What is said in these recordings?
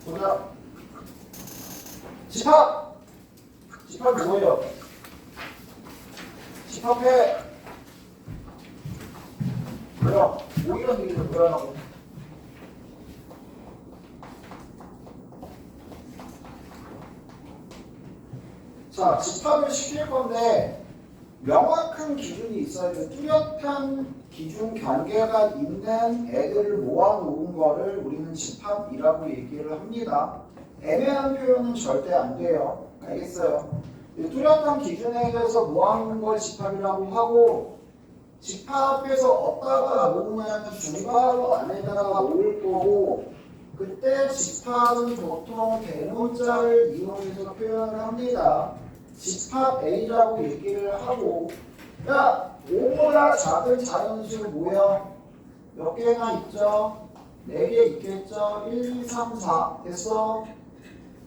보자. 집합! 집합이 뭐예요? 집합해. 뭐야? 뭐 이런 얘기를 뭐라고? 자, 집합을 시킬 건데 명확한 기준이 있어야죠. 뚜렷한 기준 경계가 있는 애들을 모아놓은 거를 우리는 집합이라고 얘기를 합니다. 애매한 표현은 절대 안 돼요. 알겠어요? 뚜렷한 기준에 의해서 모아놓은 걸 집합이라고 하고, 집합에서 어디다가 모으냐면 중괄호 안에다가 모을 거고, 그때 집합은 보통 대문자를 이용해서 표현을 합니다. 집합 A라고 얘기를 하고, 야, 5보다 작은 자연수 뭐야? 몇 개나 있죠? 4개 있겠죠? 1, 2, 3, 4 됐어?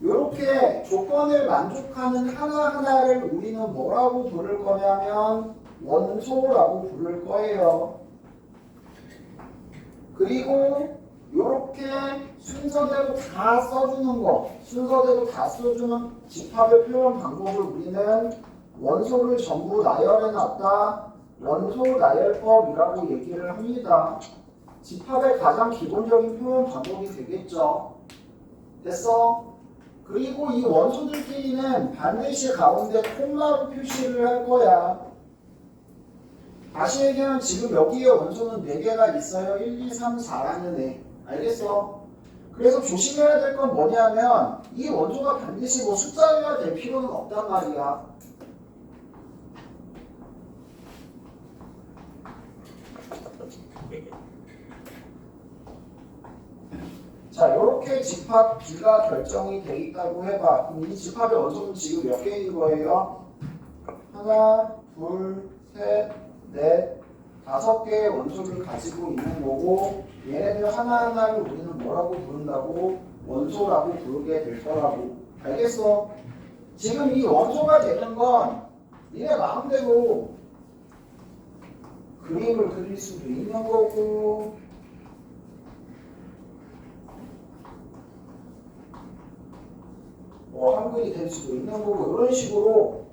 이렇게 조건을 만족하는 하나하나를 우리는 뭐라고 부를 거냐면 원소라고 부를 거예요. 그리고 이렇게 순서대로 다 써주는 거, 순서대로 다 써주는 집합의 표현 방법을 우리는 원소를 전부 나열해놨다. 원소 나열법이라고 얘기를 합니다. 집합의 가장 기본적인 표현 방법이 되겠죠. 됐어? 그리고 이 원소들끼리는 반드시 가운데 콤마로 표시를 할 거야. 다시 얘기하면 지금 여기에 원소는 4개가 있어요. 1, 2, 3, 4라는 애. 알겠어? 그래서 조심해야 될 건 뭐냐면 이 원소가 반드시 뭐 숫자여야 될 필요는 없단 말이야. 자, 이렇게 집합 B가 결정이 돼 있다고 해봐. 그럼 이 집합의 원소는 지금 몇 개인 거예요? 하나, 둘, 셋, 넷, 5개의 원소를 가지고 있는 거고, 얘네들 하나하나를 우리는 뭐라고 부른다고? 원소라고 부르게 될 거라고. 알겠어? 지금 이 원소가 되는 건 니네 마음대로 그림을 그릴 수도 있는 거고, 뭐 한글이 될 수도 있는 거고, 이런 식으로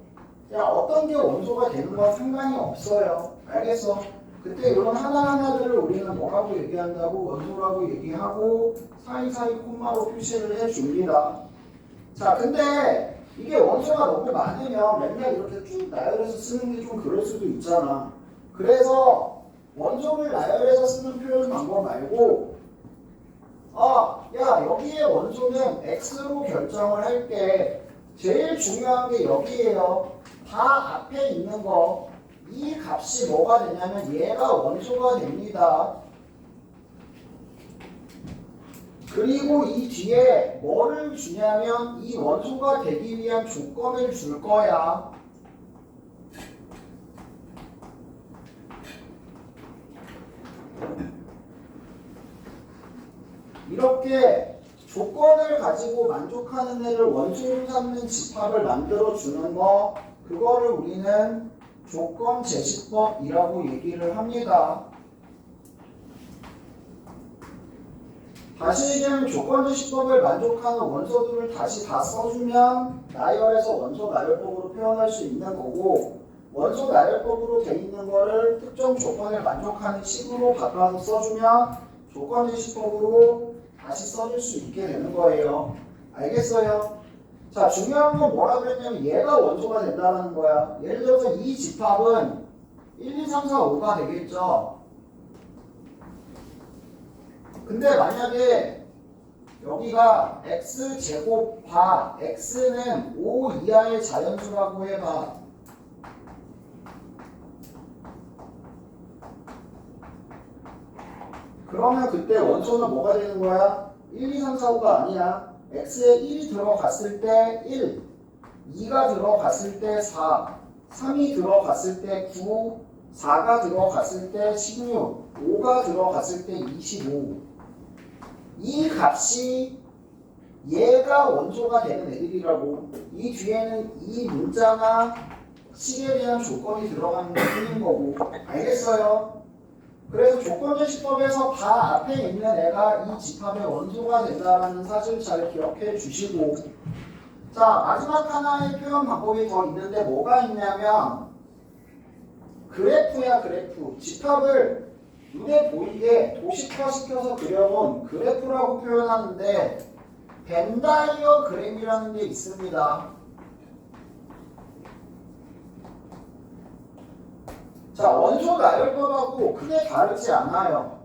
그냥 어떤 게 원소가 되는 건 상관이 없어요. 알겠어? 그때 이런 하나하나들을 우리는 뭐라고 얘기한다고? 원소라고 얘기하고 사이사이 콤마로 표시를 해줍니다. 자, 근데 이게 원소가 너무 많으면 맨날 이렇게 쭉 나열해서 쓰는 게 좀 그럴 수도 있잖아. 그래서 원소를 나열해서 쓰는 표현 방법 말고 야, 여기에 원소는 X로 결정을 할게. 제일 중요한 게 여기에요. 다 앞에 있는 거. 이 값이 뭐가 되냐면 얘가 원소가 됩니다. 그리고 이 뒤에 뭐를 주냐면 이 원소가 되기 위한 조건을 줄 거야. 이렇게 조건을 가지고 만족하는 애를 원소로 삼는 집합을 만들어 주는 거, 그거를 우리는 조건 제시법이라고 얘기를 합니다. 다시 얘기하면 조건 제시법을 만족하는 원소들을 다시 다 써주면 나열해서 원소 나열법으로 표현할 수 있는 거고, 원소 나열법으로 돼 있는 거를 특정 조건을 만족하는 식으로 바꿔서 써주면 조건 제시법으로 다시 써줄 수 있게 되는 거예요. 알겠어요? 자, 중요한 건 뭐라 그랬냐면 얘가 원소가 된다는 거야. 예를 들어서 이 집합은 1, 2, 3, 4, 5가 되겠죠. 근데 만약에 여기가 x제곱 바 x는 5 이하의 자연수라고 해봐. 그러면 그때 원소는 뭐가 되는 거야? 1, 2, 3, 4, 5가 아니야. x에 1이 들어갔을 때 1, 2가 들어갔을 때 4, 3이 들어갔을 때 9, 4가 들어갔을 때 16, 5가 들어갔을 때 25. 이 값이 얘가 원소가 되는 애들이라고. 이 뒤에는 이 문자나 식에 대한 조건이 들어가는 게 뿐인 거고. 알겠어요? 그래서 조건제시법에서 바 앞에 있는 애가 이 집합의 원소가 된다라는 사실 잘 기억해 주시고, 자 마지막 하나의 표현 방법이 더 있는데 뭐가 있냐면 그래프야. 그래프. 집합을 눈에 보이게 도식화시켜서 그려놓은 그래프라고 표현하는데 벤 다이어그램이라는 게 있습니다. 자, 원소 나열법하고 크게 다르지 않아요.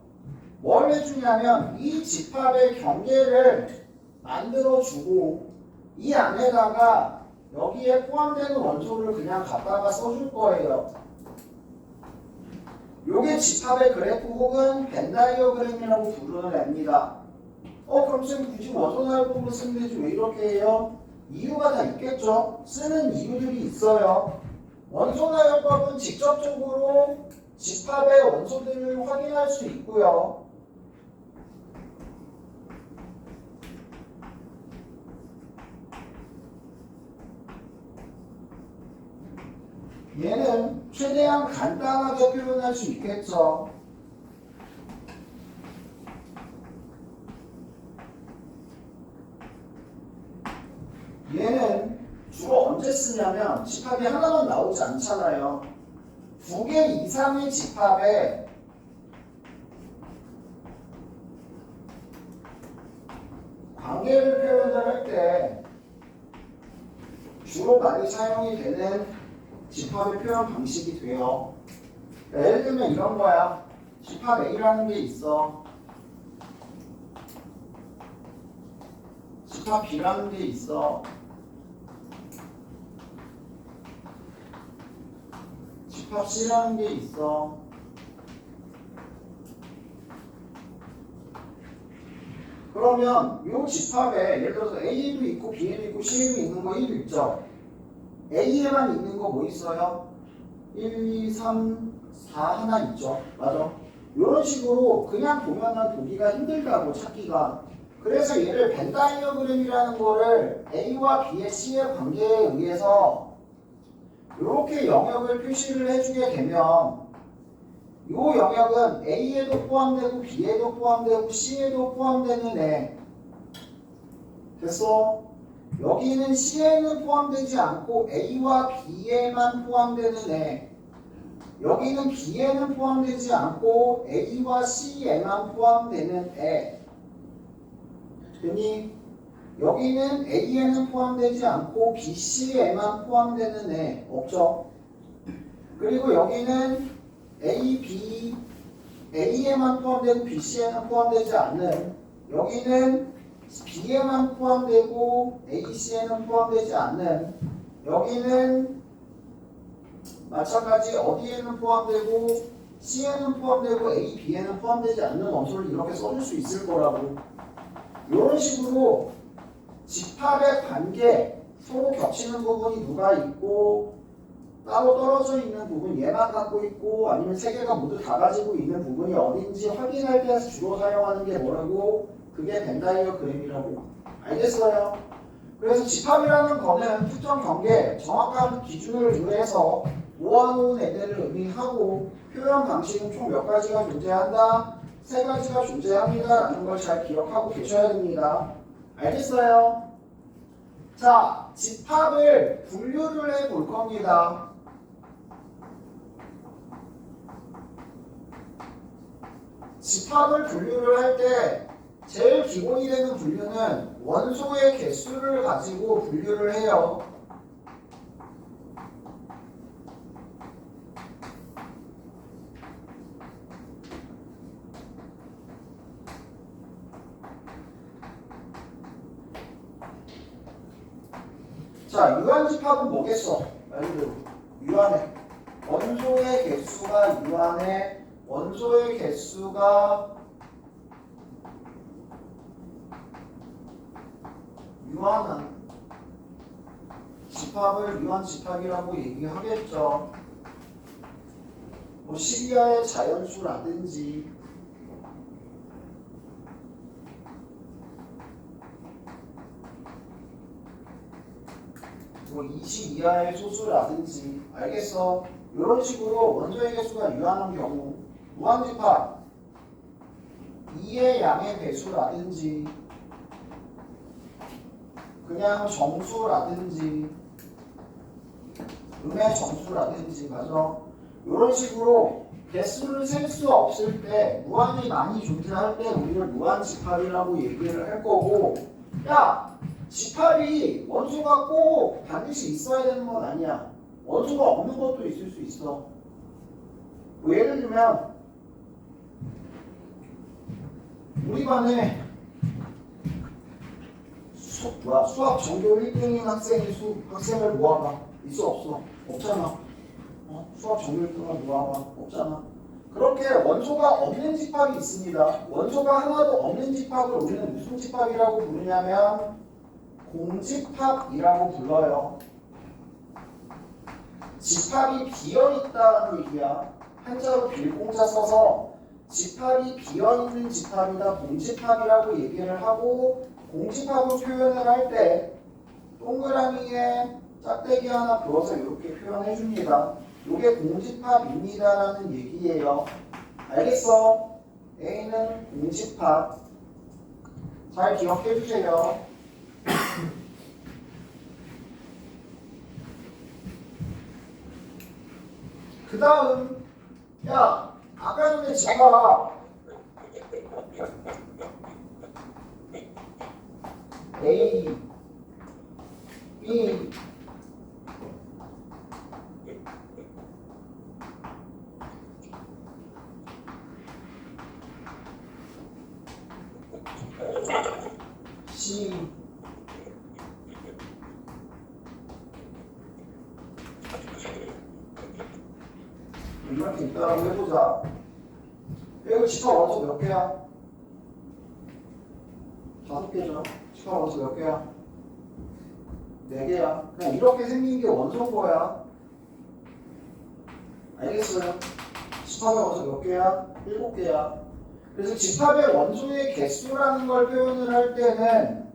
뭘 해주냐면 이 집합의 경계를 만들어주고 이 안에다가 여기에 포함되는 원소를 그냥 갖다가 써줄 거예요. 요게 집합의 그래프 혹은 벤 다이어그램이라고 부르는 애입니다. 그럼 쌤 굳이 원소 나열법으로 쓰면 되지 왜 이렇게 해요? 이유가 다 있겠죠? 쓰는 이유들이 있어요. 원소 나열법은 직접적으로 집합의 원소들을 확인할 수 있고요. 얘는 최대한 간단하게 표현할 수 있겠죠. 얘는 주로 언제 쓰냐면 집합이 하나만 나오지 않잖아요. 2개 이상의 집합에 관계를 표현을 할 때 주로 많이 사용이 되는 집합의 표현 방식이 돼요. 예를 들면 이런 거야. 집합 A라는 게 있어. 집합 B라는 게 있어. 집합 C라는 게 있어. 그러면 이 집합에 예를 들어서 A에도 있고 B에도 있고 C에도 있는 거 1도 있죠. A에만 있는 거 뭐 있어요? 1, 2, 3, 4 하나 있죠. 맞아. 이런 식으로 그냥 보면은 보기가 힘들다고 찾기가. 그래서 얘를 벤 다이어그램이라는 거를 A와 B의 C의 관계에 의해서 이렇게 영역을 표시를 해주게 되면 이 영역은 A에도 포함되고 B에도 포함되고 C에도 포함되는 애. 됐어? 여기는 C에는 포함되지 않고 A와 B에만 포함되는 애. 여기는 B에는 포함되지 않고 A와 C에만 포함되는 애. 그니 여기는 A에는 포함되지 않고 B, C에만 포함되는 애. 없죠? 그리고 여기는 A, B, A에만 포함되고 B, C에는 포함되지 않는, 여기는 B에만 포함되고 A, C에는 포함되지 않는, 여기는 마찬가지 어디에는 포함되고 C에는 포함되고 A, B에는 포함되지 않는 원소를 이렇게 써줄 수 있을 거라고. 이런 식으로 집합의 관계, 서로 겹치는 부분이 누가 있고 따로 떨어져 있는 부분 얘만 갖고 있고 아니면 세 개가 모두 다 가지고 있는 부분이 어딘지 확인할 때 주로 사용하는 게 뭐라고? 그게 벤 다이어그램이라고. 알겠어요? 그래서 집합이라는 거는 특정 경계, 정확한 기준을 의해서 모아놓은 애들을 의미하고 표현 방식은 총 몇 가지가 존재한다? 3가지가 존재합니다 라는 걸 잘 기억하고 계셔야 됩니다. 알겠어요? 자, 집합을 분류를 해 볼 겁니다. 집합을 분류를 할 때 제일 기본이 되는 분류는 원소의 개수를 가지고 분류를 해요. 자, 유한집합은 뭐겠어? 말대로 유한해. 원소의 개수가 유한해. 원소의 개수가 유한한 집합을 유한집합이라고 얘기하겠죠. 뭐 시리아의 자연수라든지 뭐 20 이하의 소수라든지. 알겠어? 이런 식으로 원소의 개수가 유한한 경우 무한집합 2의 양의 배수라든지 그냥 정수라든지 음의 정수라든지 맞아. 이런 식으로 개수를 셀 수 없을 때 무한이 많이 존재할 때 우리를 무한집합이라고 얘기를 할 거고 야 집합이 원소가 꼭 반드시 있어야 되는 건 아니야. 원소가 없는 것도 있을 수 있어. 뭐 예를 들면 우리 반에 수학 전교 1등인 학생을 모아봐. 있어 없어? 없잖아. 수학 전교 1등을 모아봐. 없잖아. 그렇게 원소가 없는 집합이 있습니다. 원소가 하나도 없는 집합을 우리는 무슨 집합이라고 부르냐면 공집합이라고 불러요. 집합이 비어있다는 얘기야. 한자로 빌공자 써서 집합이 비어있는 집합이다 공집합이라고 얘기를 하고 공집합으로 표현을 할 때 동그라미에 짝대기 하나 그어서 이렇게 표현해 줍니다. 이게 공집합입니다라는 얘기예요. 알겠어? A는 공집합. 잘 기억해 주세요. 그 다음 야 아까 전에 제가 A, B, C, 이렇게 있다라고 해보자. 이거 집합 원소 몇 개야? 5개죠. 집합 원소 몇 개야? 4개야. 그냥 이렇게 생긴 게 원소인 거야. 알겠어요? 집합의 원소 몇 개야? 7개야. 그래서 집합의 원소의 개수라는 걸 표현을 할 때는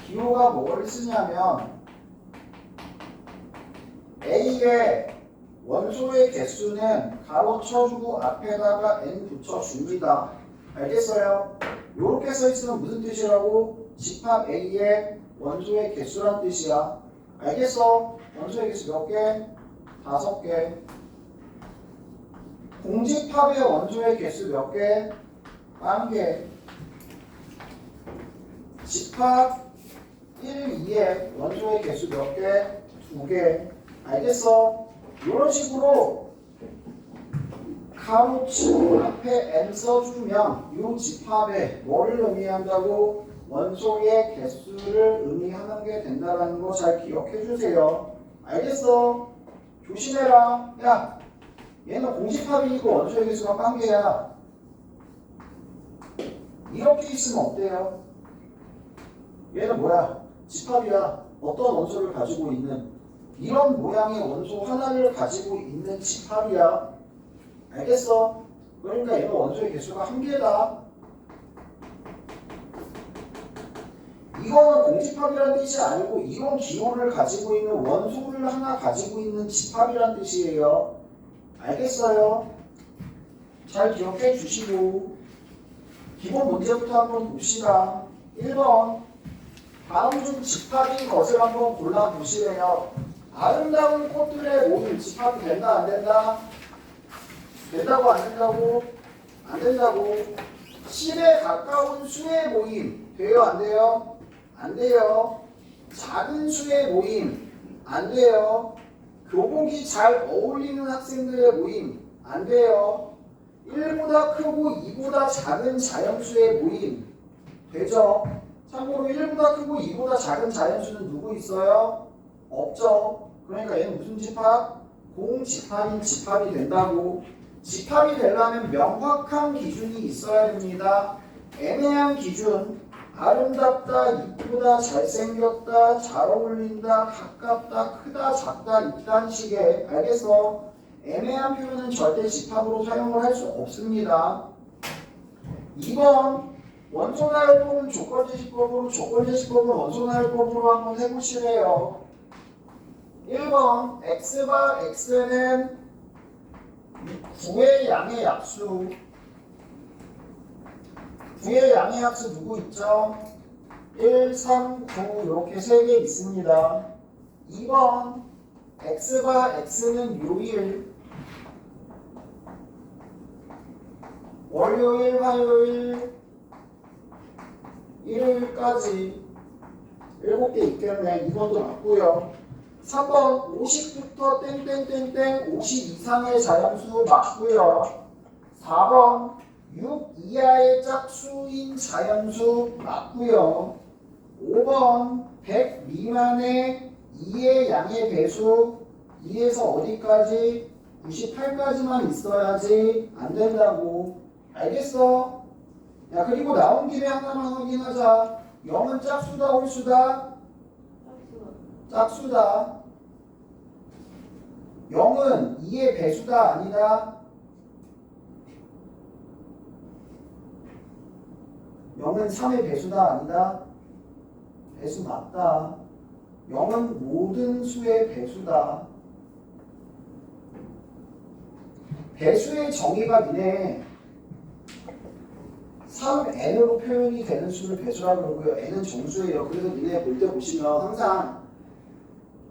기호가 뭐를 쓰냐면 A의 원소의 개수는 가로 쳐주고 앞에다가 n 붙여줍니다. 알겠어요? 이렇게 써있으면 무슨 뜻이라고? 집합 A의 원소의 개수란 뜻이야. 알겠어? 원소의 개수 몇 개? 5개. 공집합의 원소의 개수 몇 개? 1개. 집합 1, 2의 원소의 개수 몇 개? 2개. 알겠어? 이런 식으로 가로치고 앞에 n 써주면 이 집합에 뭐를 의미한다고? 원소의 개수를 의미하는 게 된다는 거 잘 기억해 주세요. 알겠어? 조심해라. 야, 얘는 공집합이고 원소의 개수가 1개야. 이렇게 있으면 어때요? 얘는 뭐야? 집합이야. 어떤 원소를 가지고 있는 이런 모양의 원소 하나를 가지고 있는 집합이야. 알겠어? 그러니까 얘는 원소의 개수가 1개다. 이거는 공집합이라는 뜻이 아니고 이런 기호를 가지고 있는 원소를 하나 가지고 있는 집합이라는 뜻이에요. 알겠어요? 잘 기억해 주시고 기본 문제부터 한번 봅시다. 1번 다음 중 집합인 것을 한번 골라보시래요. 아름다운 꽃들의 모임 집합이 된다 안 된다? 된다고 안 된다고? 안 된다고. 10에 가까운 수의 모임 돼요 안 돼요? 안 돼요. 작은 수의 모임 안 돼요. 교복이 잘 어울리는 학생들의 모임 안 돼요. 1보다 크고 2보다 작은 자연수의 모임 되죠. 참고로 1보다 크고 2보다 작은 자연수는 누구 있어요? 없죠. 그러니까 얘는 무슨 집합? 공집합인 집합이 된다고. 집합이 되려면 명확한 기준이 있어야 됩니다. 애매한 기준, 아름답다, 이쁘다, 잘생겼다, 잘 어울린다, 가깝다, 크다, 작다 이딴 식의 알겠어? 애매한 표현은 절대 집합으로 사용을 할 수 없습니다. 2번 원소나열법은 조건제시법으로 조건제시법은 원소나열법으로 한번 해보시래요. 1번 x바 x는 구의 양의 약수. 구의 양의 약수 누구 있죠? 1, 3, 9 이렇게 3개 있습니다. 2번 x가 x는 요일 월요일, 화요일, 일요일까지 7개 있겠네. 2번도 맞고요. 3번 50부터 땡땡땡땡 50 이상의 자연수 맞고요. 4번 6 이하의 짝수인 자연수 맞고요. 5번 100 미만의 2의 양의 배수 2에서 어디까지? 98까지만 있어야지 안 된다고. 알겠어? 야, 그리고 나온 김에 하나만 확인하자. 0은 짝수다, 홀수다? 짝수다. 0은 2의 배수다, 아니다? 0은 3의 배수다, 아니다? 배수 맞다. 0은 모든 수의 배수다. 배수의 정의가 니네 3n으로 표현이 되는 수를 배수라고 그러고요. n은 정수예요. 그래서 니네 볼 때 보시면 항상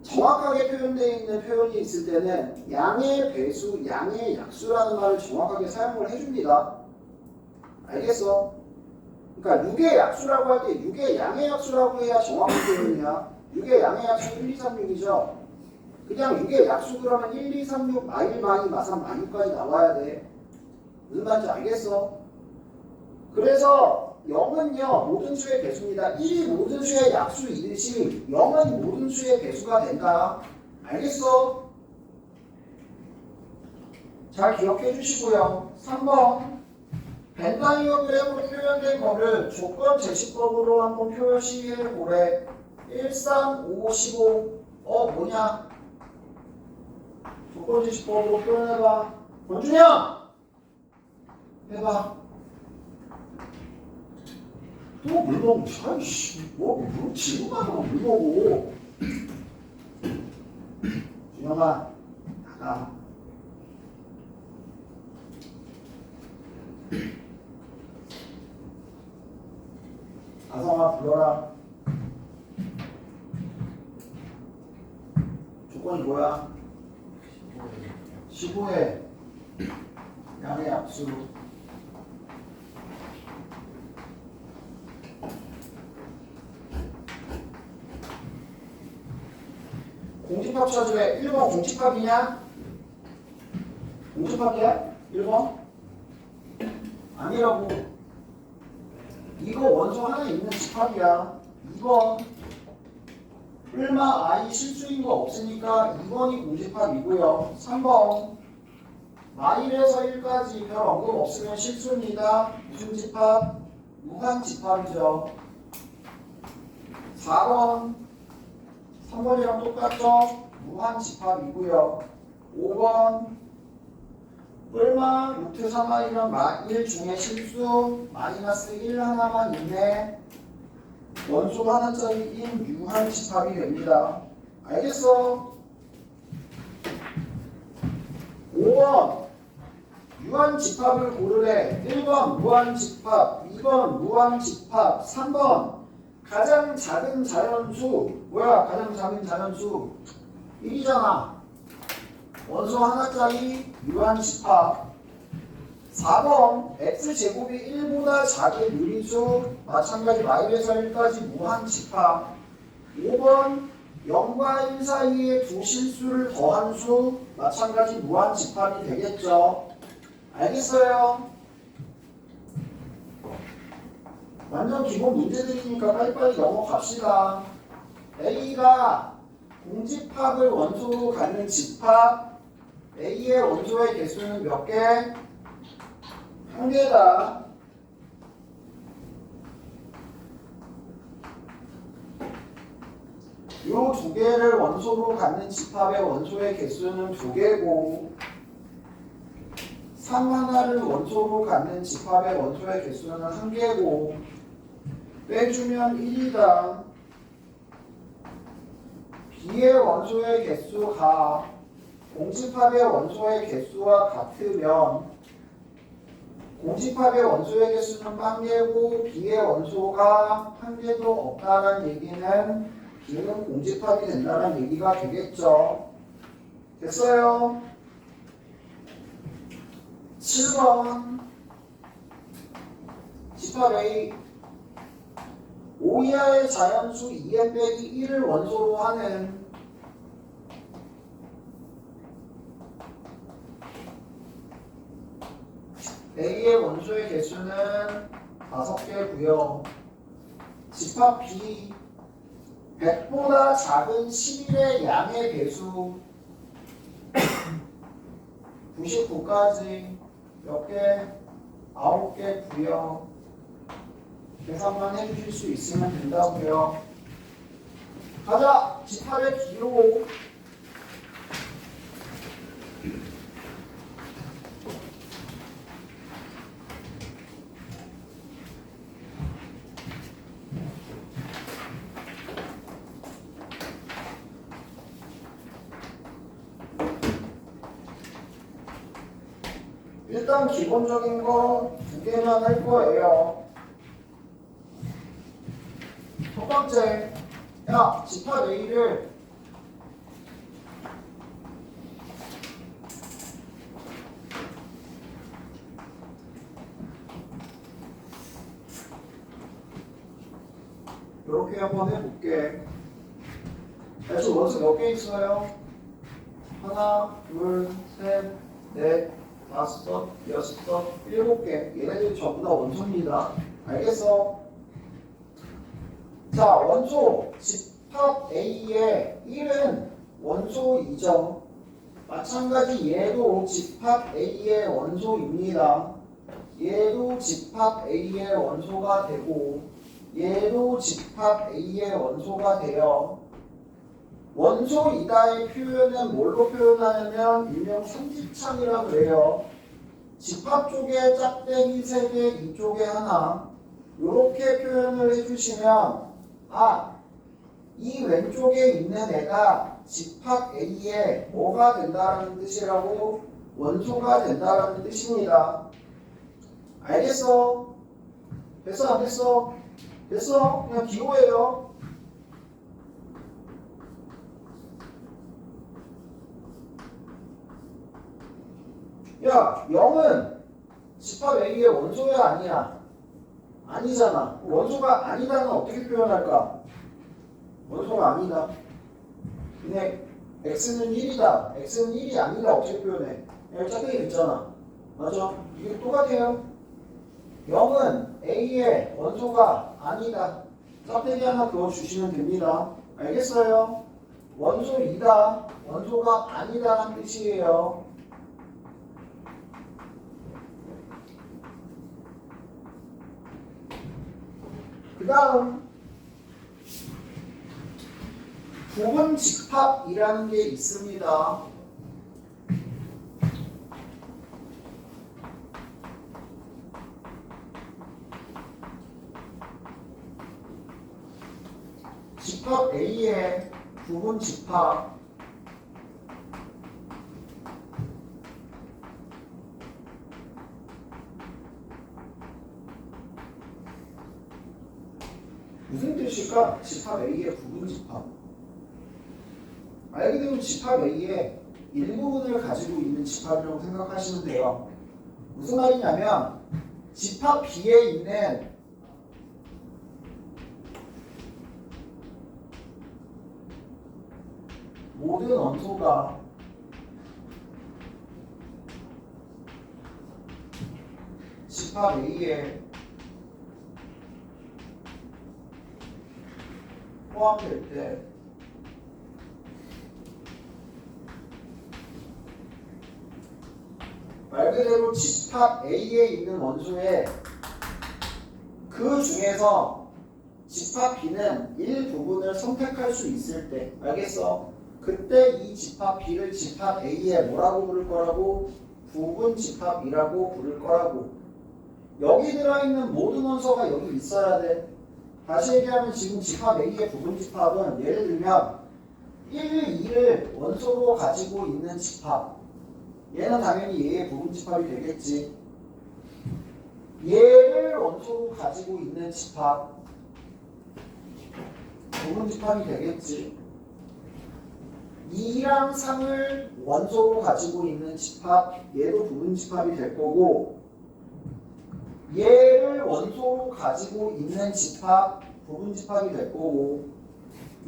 정확하게 표현되어 있는 표현이 있을 때는 양의 배수, 양의 약수라는 말을 정확하게 사용을 해줍니다. 알겠어? 그러니까 6의 약수라고 할 때 6의 양의 약수라고 해야 정확한 표현이야. 6의 양의 약수 1, 2, 3, 6이죠. 그냥 6의 약수 그러면 1, 2, 3, 6, 마일, 마이, 마삼, 마육까지 나와야 돼. 무슨 말인지 알겠어? 그래서 0은요 모든 수의 배수입니다. 1이 모든 수의 약수이듯이 0은 모든 수의 배수가 된다. 알겠어? 잘 기억해 주시고요. 3번 벤다이어그램으로 표현된 거를 조건 제시법으로 한번 표시해 보래. 1, 3, 5, 15 뭐냐? 조건 제시법으로 표현해봐. 권준영! 해봐. 또 물 먹고, 아이씨, 물 지금만 하면 물 먹고. 준영아, 나가. 아성아, 불러라. 조건이 뭐야? 15회 양의 약수. 공집합 찾으래. 1번 공집합이냐? 공집합이야? 1번? 아니라고. 이거 원소 하나 있는 집합이야. 2번 얼마 i 실수인 거 없으니까 2번이 공집합이고요. 3번 마일에서 1까지 별 언급 없으면 실수입니다. 무슨 집합? 무한 집합이죠. 4번 3번이랑 똑같죠? 무한 집합이고요. 5번 얼마 6트 3i면 1 중에 실수 마이너스 1 하나만 있네. 원소 하나짜리인 유한 집합이 됩니다. 알겠어? 5번 유한 집합을 고르래. 1번 무한 집합, 2번 무한 집합, 3번 가장 작은 자연수. 뭐야 가장 작은 자연수? 1이잖아. 원소 하나짜리 유한 집합. 4번 x제곱이 1보다 작은 유리수 마찬가지 마일에서 1까지 무한 집합. 5번 0과 1 사이에 두 실수를 더한 수 마찬가지 무한 집합이 되겠죠. 알겠어요? 완전 기본 문제들이니까 빨리빨리 넘어갑시다. A가 공집합을 원소로 갖는 집합. A의 원소의 개수는 몇 개? 1개다. 이 2개를 원소로 갖는 집합의 원소의 개수는 2개고 3 하나를 원소로 갖는 집합의 원소의 개수는 1개고 빼주면 1이다. B의 원소의 개수가 공집합의 원소의 개수와 같으면 공집합의 원소의 개수는 1개고 B의 원소가 1개도 없다는 얘기는 B는 공집합이 된다는 얘기가 되겠죠. 됐어요? 7번 집합 A 5 이하의 자연수 2n 빼기 1을 원소로 하는 A의 원소의 개수는 5개고요. 집합 B 100보다 작은 11의 양의 배수 99까지 몇 개? 9개고요. 계산만 해주실 수 있으면 된다고요. 가자! 집합의 B로 일단 기본적인 거 2개만 할 거예요. 첫 번째, 야, 집합 A를 이렇게 한번 해볼게. 야, 지금 원소 몇 개 있어요? 하나, 둘, 셋, 넷, 5, 6, 7개. 얘네들이 전부 다 원소입니다. 알겠어? 자, 원소 집합 A의 1은 원소이죠. 마찬가지 얘도 집합 A의 원소입니다. 얘도 집합 A의 원소가 되고 얘도 집합 A의 원소가 돼요. 원소이다의 표현은 뭘로 표현하냐면 일명 삼집창이라고 그래요. 집합 쪽에 짝대기 3개, 이쪽에 하나 이렇게 표현을 해주시면 이 왼쪽에 있는 애가 집합 A의 뭐가 된다는 뜻이라고? 원소가 된다는 뜻입니다. 알겠어? 됐어? 안 됐어? 됐어? 그냥 기호예요. 야, 0은 집합 A의 원소야 아니야? 아니잖아. 원소가 아니다는 어떻게 표현할까? 원소가 아니다. 근데 x는 1이다. x는 1이 아니다. 어떻게 표현해? 여기 짝대기 있잖아. 맞아? 이게 똑같아요. 0은 A의 원소가 아니다. 짝대기 하나 그어주시면 됩니다. 알겠어요? 원소이다. 원소가 아니다라는 뜻이에요. 그 다음 부분 집합이라는 게 있습니다. 집합 A의 부분 집합 무슨 뜻일까? 집합 A의 부분 집합. 알게 되면 집합 A의 일부분을 가지고 있는 집합이라고 생각하시면 돼요. 무슨 말이냐면 집합 B에 있는 모든 원소가 집합 A에 포함될 때 말 그대로 집합 A에 있는 원소에 그 중에서 집합 B는 일부분을 선택할 수 있을 때 알겠어? 그때 이 집합 B를 집합 A에 뭐라고 부를 거라고? 부분 집합이라고 부를 거라고. 여기 들어있는 모든 원소가 여기 있어야 돼. 다시 얘기하면 지금 집합 A의 부분 집합은 예를 들면 1, 2를 원소로 가지고 있는 집합. 얘는 당연히 얘의 부분 집합이 되겠지. 얘를 원소로 가지고 있는 집합. 부분 집합이 되겠지. 2랑 3을 원소로 가지고 있는 집합. 얘도 부분 집합이 될 거고, 얘를 원소로 가지고 있는 집합. 부분 집합이 될 거고,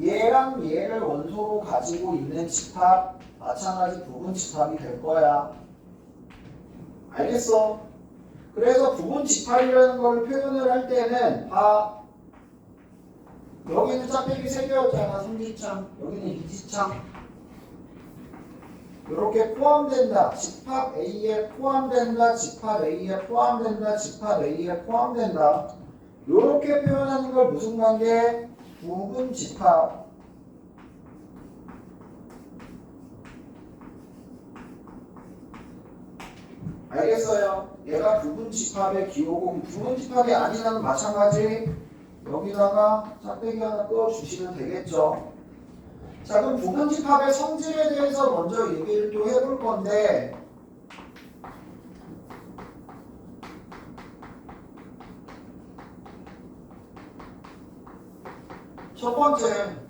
얘랑 얘를 원소로 가지고 있는 집합 마찬가지 부분 집합이 될 거야. 알겠어? 그래서 부분 집합이라는 걸 표현을 할 때는 봐. 여기는 짝배기 3개였잖아. 성지창. 여기는 이지창. 이렇게 포함된다. 집합 A에 포함된다. 집합 A에 포함된다. 집합 A에 포함된다. 이렇게 표현하는 걸 무슨 관계? 부분 집합. 알겠어요? 얘가 부분 집합의 기호고 부분 집합이 아니라는 마찬가지 여기다가 짝대기 하나 끄어주시면 되겠죠. 자, 그럼 부분 집합의 성질에 대해서 먼저 얘기를 또 해볼 건데 첫 번째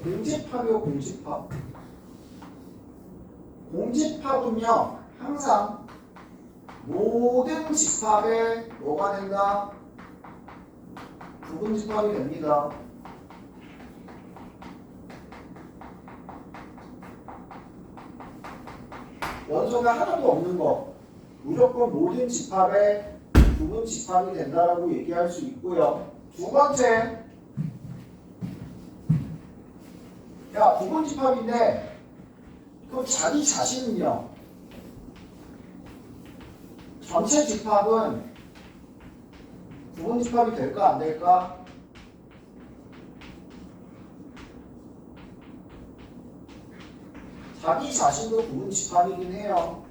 공집합이요. 공집합. 공집합은요 항상 모든 집합에 뭐가 된다? 부분 집합이 됩니다. 원소가 하나도 없는 거 무조건 모든 집합에 부분 집합이 된다라고 얘기할 수 있고요. 두 번째, 야 부분 집합인데 그럼 자기 자신은요? 전체 집합은 부분 집합이 될까 안 될까? 자기 자신도 부분 집합이긴 해요.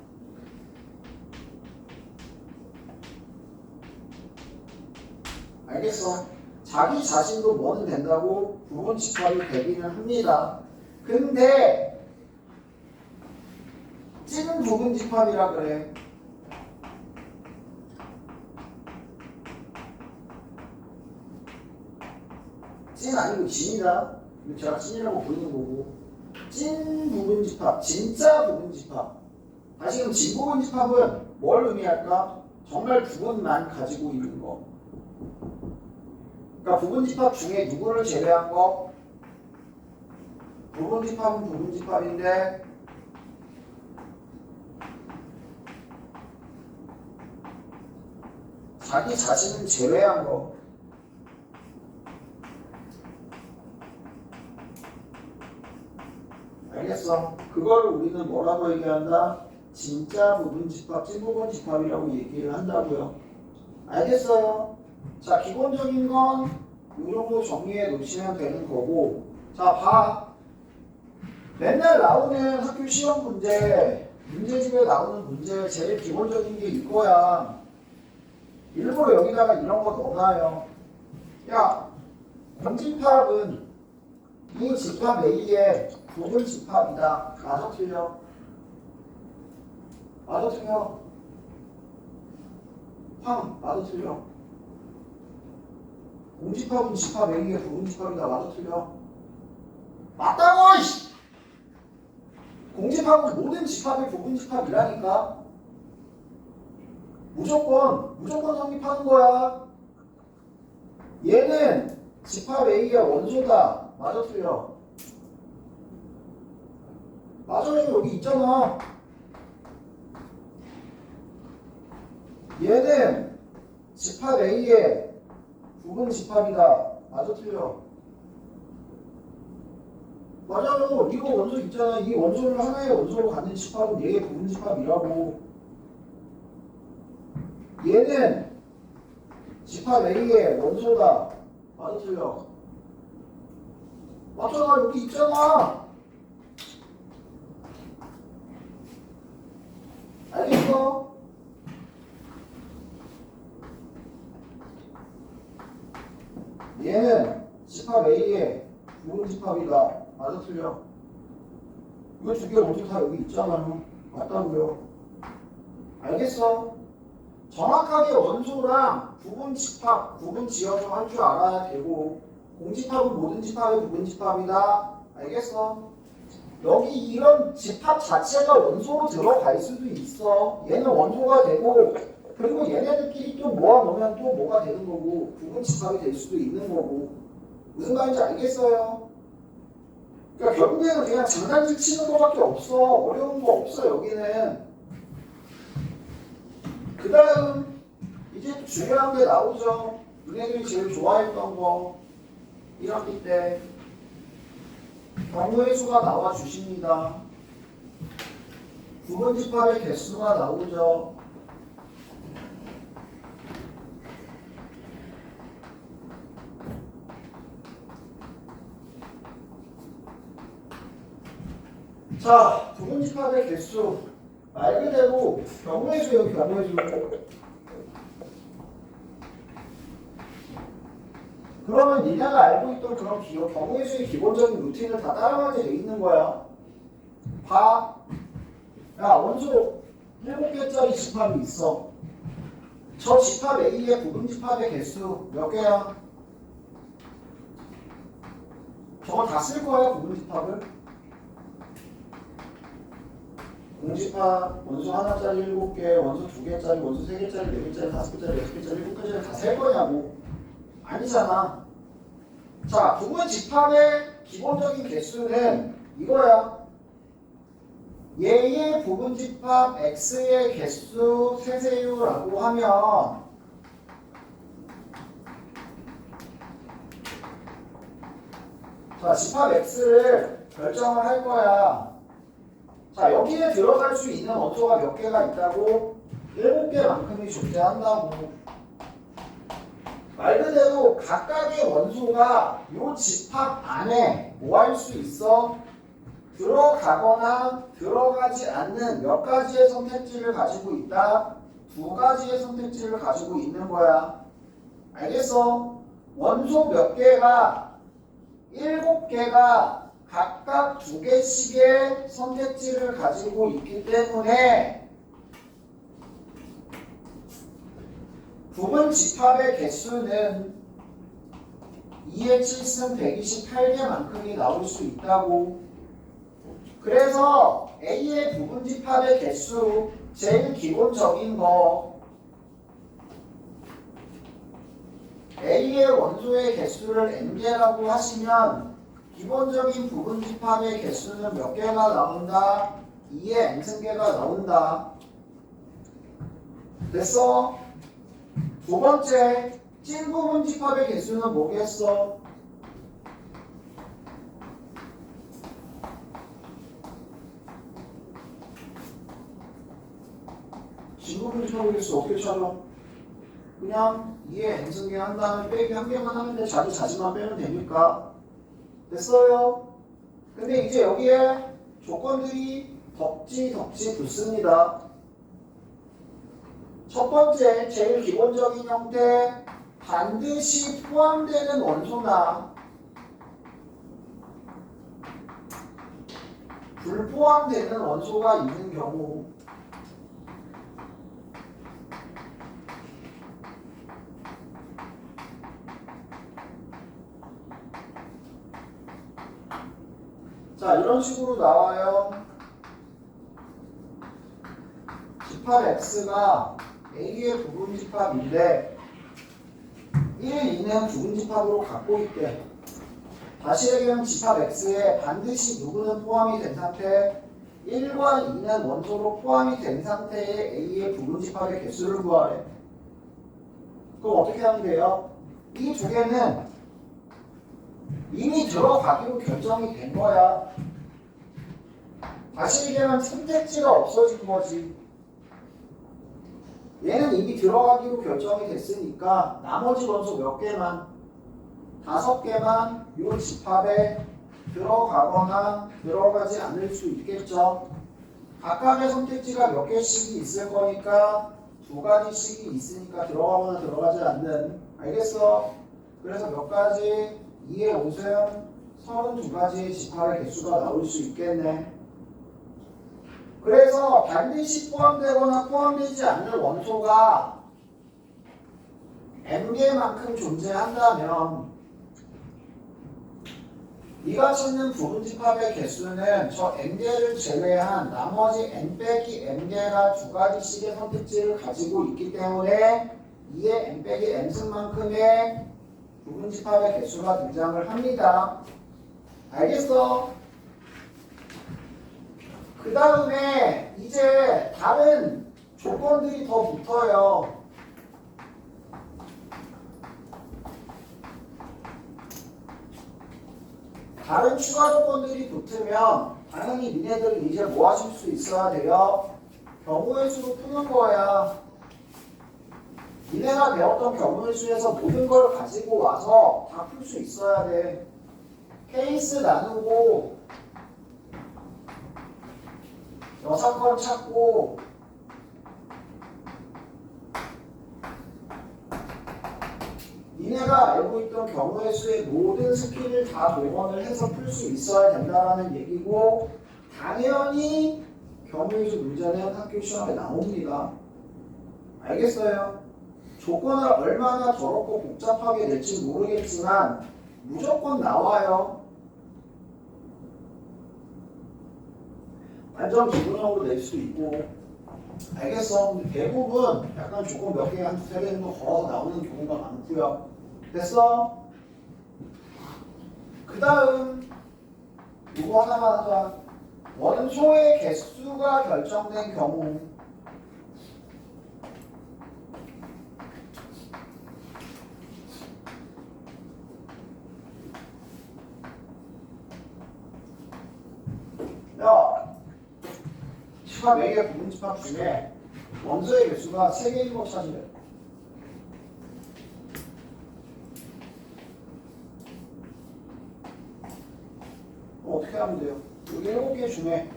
알겠어? 자기 자신도 뭐는 된다고 부분 집합이 되기는 합니다. 근데 찐 부분 집합이라 그래. 찐 아니고 진이다. 제가 찐이라고 부르는 거고. 찐 부분 집합, 진짜 부분 집합. 다시금 진 부분 집합은 뭘 의미할까? 정말 부분만 가지고 있는 거. 그러니까 부분 집합 중에 누구를 제외한 거? 부분 집합은 부분 집합인데 자기 자신은 제외한 거. 알겠어? 그걸 우리는 뭐라고 얘기한다? 진짜 부분 집합, 찐 부분 집합이라고 얘기를 한다고요. 알겠어요? 자, 기본적인 건 이 정도 정리해 놓으시면 되는 거고. 자, 봐. 맨날 나오는 학교 시험 문제집에 나오는 문제 제일 기본적인 게 이거야. 일부러 여기다가 이런 거 넣어놔요. 야, 공집합은 이 집합 A의 부분 집합이다. 맞아 틀려? 맞아 틀려? 맞아 틀려? 공집합은 집합 A의 부분 집합이다. 맞아 틀려? 맞다고! 이씨! 공집합은 모든 집합의 부분 집합이라니까. 무조건 성립하는 거야. 얘는 집합 A의 원소다. 맞아 틀려? 맞아요. 여기 있잖아. 얘는 집합 A의 부분 집합이다. 맞아 틀려? 맞아요. 이거 원소 있잖아. 이 원소를 하나의 원소로 갖는 집합은 얘의 부분 집합이라고. 얘는 집합 A의 원소다. 맞아 틀려? 맞잖아. 여기 있잖아. 알겠어? 얘는 집합 A의 부분 집합이다. 맞아 틀려? 이거 두 개 원소 다 여기 있잖아요. 맞다고요. 알겠어? 정확하게 원소랑 부분 집합, 부분 지어서 할 줄 알아야 되고 공집합은 모든 집합의 부분 집합이다. 알겠어? 여기 이런 집합 자체가 원소로 들어갈 수도 있어. 얘는 원소가 되고 그리고 얘네들끼리 또 모아놓으면 또 뭐가 되는 거고 부분 집합이 될 수도 있는 거고 무슨 말인지 알겠어요? 그러니까 결국에는 그냥 장난질 치는 거밖에 없어. 어려운 거 없어 여기는. 그 다음 이제 또 중요한 게 나오죠. 너네들이 제일 좋아했던 거 1학기 때 경우의 수가 나와 주십니다. 부분 집합의 개수가 나오죠. 자, 부분 집합의 개수 말 그대로 경우의 수예요. 경우의 수. 그러면 니네가 알고 있던 그런 경우의 수의 기본적인 루틴을 다 따라가게 돼 있는 거야. 봐. 야, 원소 7개짜리 집합이 있어. 저 집합 A의 부분 집합의 개수 몇 개야? 저거 다 쓸 거야, 부분 집합을. 공집합, 원소 하나짜리 7개, 원소 2개짜리, 원소 3개짜리, 4개짜리, 5개짜리, 6개짜리, 7개짜리 다 셀 거냐고. 아니잖아. 자, 부분 집합의 기본적인 개수는 이거야. 얘의 부분 집합 x의 개수 세세요라고 하면 자, 집합 x를 결정을 할 거야. 자, 여기에 들어갈 수 있는 원소가 몇 개가 있다고? 7개만큼이 존재한다고. 말 그대로 각각의 원소가 이 집합 안에 뭐 할 수 있어? 들어가거나 들어가지 않는 몇 가지의 선택지를 가지고 있다? 2가지의 선택지를 가지고 있는 거야. 알겠어? 원소 몇 개가 7개가 각각 2개씩의 선택지를 가지고 있기 때문에 부분 집합의 개수는 2의 7승 128개만큼이 나올 수 있다고. 그래서 A의 부분 집합의 개수 제일 기본적인 거 A의 원소의 개수를 n개라고 하시면 기본적인 부분 집합의 개수는 몇 개가 나온다? 2의 n승계가 나온다. 됐어? 두 번째, 찐 부분 집합의 개수는 뭐겠어? 찐 부분 집합의 개수 어떻게 찾아? 그냥 2의 n승계 한 다음에 빼기 한 개만 하면 돼. 자지만 빼면 되니까. 됐어요? 근데 이제 여기에 조건들이 덕지 붙습니다. 첫 번째, 제일 기본적인 형태, 반드시 포함되는 원소나 불포함되는 원소가 있는 경우. 자, 이런 식으로 나와요. 집합 X가 A의 부분 집합인데 1, 2는 부분 집합으로 갖고 있대. 다시 얘기하면 집합 X에 반드시 누구는 포함이 된 상태, 1과 2는 원소로 포함이 된 상태의 A의 부분 집합의 개수를 구하래. 그럼 어떻게 하면 돼요? 이 두 개는 이미 들어가기로 결정이 된 거야. 다시 얘기하면 선택지가 없어진 거지. 얘는 이미 들어가기로 결정이 됐으니까 나머지 원소 몇 개만, 5개만 이 집합에 들어가거나 들어가지 않을 수 있겠죠. 각각의 선택지가 몇 개씩이 있을 거니까 2가지씩이 있으니까 들어가거나 들어가지 않는. 알겠어? 그래서 몇 가지? 2의 옷은 32가지의 집합의 개수가 나올 수 있겠네. 그래서 반드시 포함되거나 포함되지 않는 원소가 m개만큼 존재한다면 네가 찾는 부분집합의 개수는 저 m개를 제외한 나머지 n 빼기 m개가 2가지씩의 선택지를 가지고 있기 때문에 2의 n 빼기 m승만큼의 부분집합의 개수가 등장을 합니다. 알겠어? 그 다음에 이제 다른 조건들이 더 붙어요. 다른 추가 조건들이 붙으면 당연히 니네들은 이제 뭐 하실 수 있어야 돼요? 경우의 수로 푸는 거야. 니네가 배웠던 경우의 수에서 모든 걸 가지고 와서 다 풀 수 있어야 돼. 케이스 나누고 여사건 찾고 니네가 알고 있던 경우의 수의 모든 스킬을 다 복원을 해서 풀 수 있어야 된다는 얘기고 당연히 경우의 수 문제는 학교 시험에 나옵니다. 알겠어요? 조건을 얼마나 더럽고 복잡하게 낼지 모르겠지만 무조건 나와요. 완전 기본형으로 낼 수도 있고. 알겠어. 근데 대부분 약간 조건 몇 개, 한 두세 개 정도 걸어서 나오는 경우가 많고요. 됐어? 그 다음 이거 하나만 하자. 원소의 개수가 결정된 경우. 야, 집합 A의 부분집합 중에 원소의 개수가 3개인 거 찾으래. 어떻게 하면 돼요? 여기 7개 중에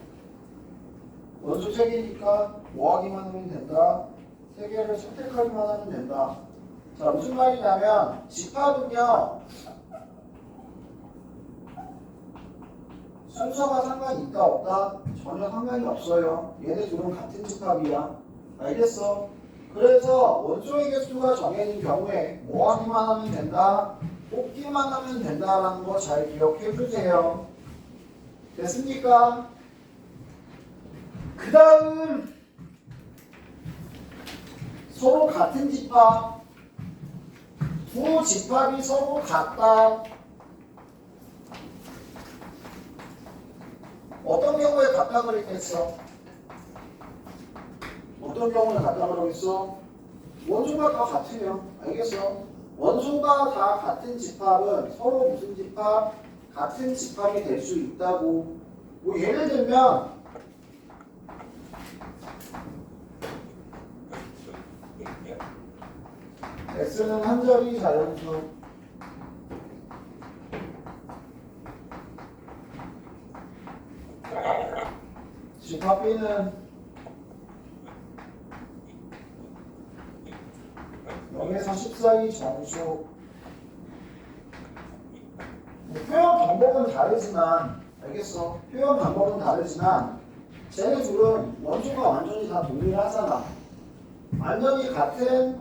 원소 3개니까 뭐 하기만 하면 된다. 3개를 선택하기만 하면 된다. 자, 무슨 말이냐면 집합은요 순서가 상관이 있다 없다? 전혀 상관이 없어요. 얘네 둘은 같은 집합이야. 알겠어? 그래서 원소의 개수가 정해진 경우에 뭐 하기만 하면 된다? 뽑기만 하면 된다라는 거 잘 기억해 주세요. 됐습니까? 그 다음 서로 같은 집합, 두 집합이 서로 같다. 어떤 경우에 같다 그랬겠어? 어떤 경우에 같다 그러겠어? 원소가 다 같으면. 알겠어? 원소가 다 같은 집합은 서로 무슨 집합? 같은 집합이 될 수 있다고. 뭐 예를 들면 X는 한 자리 자연수, 집합 B는 0에서 10 사이 정수. 표현 방법은 다르지만, 알겠어? 표현 방법은 다르지만 쟤네 둘은 원소가 완전히 다 동일하잖아. 완전히 같은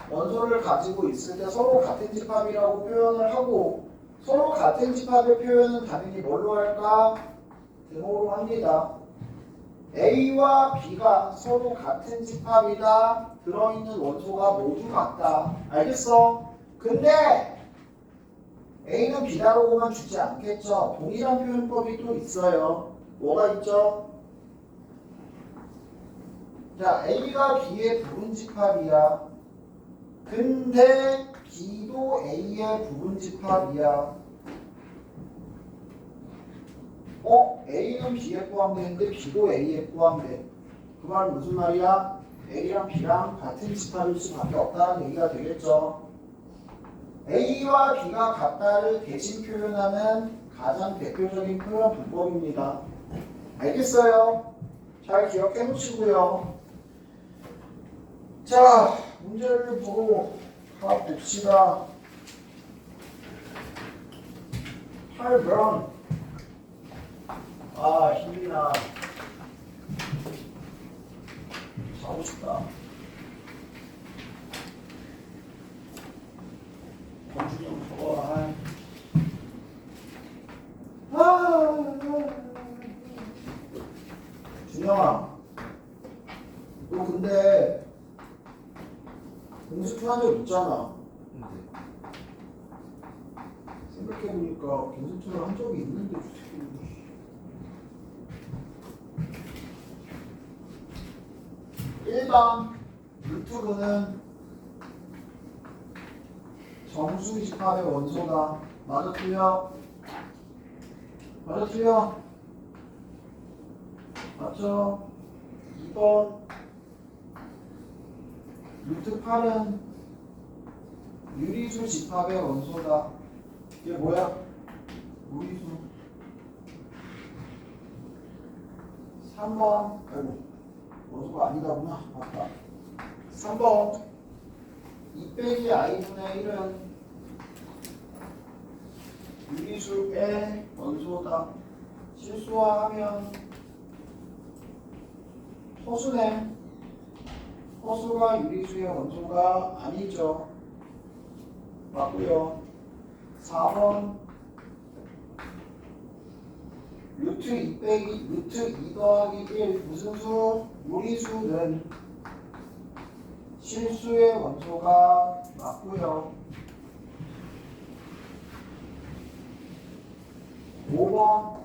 원소를 가지고 있을 때 서로 같은 집합이라고 표현을 하고, 서로 같은 집합의 표현은 당연히 뭘로 할까? 등호로 합니다. A와 B가 서로 같은 집합이다. 들어있는 원소가 모두 같다. 알겠어? 근데 A는 B다라고만 주지 않겠죠. 동일한 표현법이 또 있어요. 뭐가 있죠? 자, A가 B의 부분집합이야. 근데 B도 A의 부분집합이야. A는 B에 포함되는데 B도 A에 포함돼. 그 말은 무슨 말이야? A랑 B랑 같은 집합일 수밖에 없다는 얘기가 되겠죠. A와 B가 같다를 대신 표현하는 가장 대표적인 표현 방법입니다. 알겠어요? 잘 기억해 놓으시고요. 자, 문제를 보러 가봅시다. 8번. 아, 힘이 나. 자고 싶다. 공주 좀 적어. 준영아, 너 근데 공수투 한 적 있잖아. 생각해보니까 공수투를 한 적이 있는데 일반 루트분은 정수 집합의 원소다. 맞아 틀려? 맞아 틀려? 맞죠? 2번 루트 8은 유리수 집합의 원소다. 이게 뭐야? 유리수. 3번 아이고 원소가 아니다구나. 맞다. 3번 2 빼기 i분의 1은 유리수의 원소다. 실수화하면 허수네. 허수가 유리수의 원소가 아니죠. 맞고요. 4번 루트 2 빼기 루트 2 더하기 1 무슨 수? 유리수는 실수의 원소가 맞고요. 5번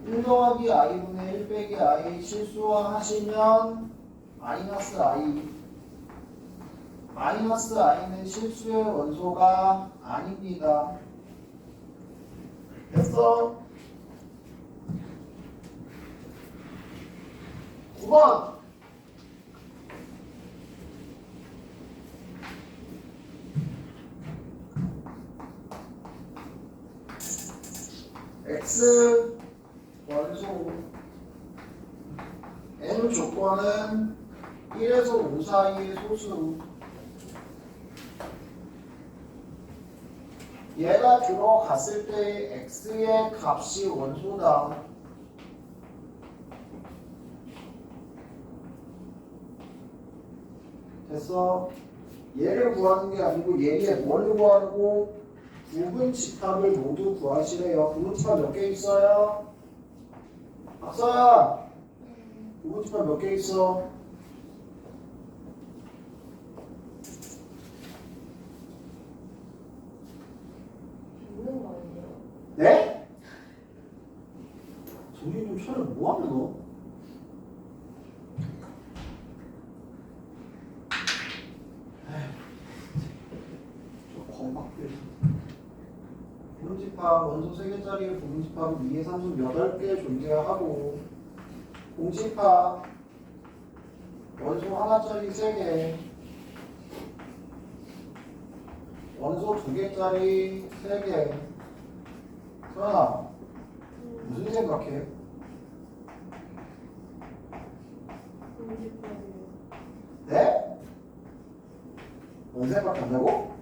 1 더하기 i분의 1 빼기 i 실수화 하시면 마이너스 i. 마이너스 i는 실수의 원소가 아닙니다. 됐어? 9번 x 원소 n 조건은 1에서 5 사이의 소수. 얘가 들어갔을 때 x의 값이 원소다. 됐어? 얘를 구하는 게 아니고 얘의 뭘 구하고 부분 집합을 모두 구하시래요. 부분 집합 몇 개 있어요? 박사야! 부분 집합 몇 개 있어? 있는 거 아니에요? 네? 정신 좀 차려. 뭐하냐 너? 저 건박들. 부분집합 원소 3개짜리 부분집합은 2의 3수 8개 존재하고 공집합 원소 하나짜리 3개 원소 2개짜리 3개. 소연아 무슨 생각해? 집합이요. 네? 뭔 생각한다고?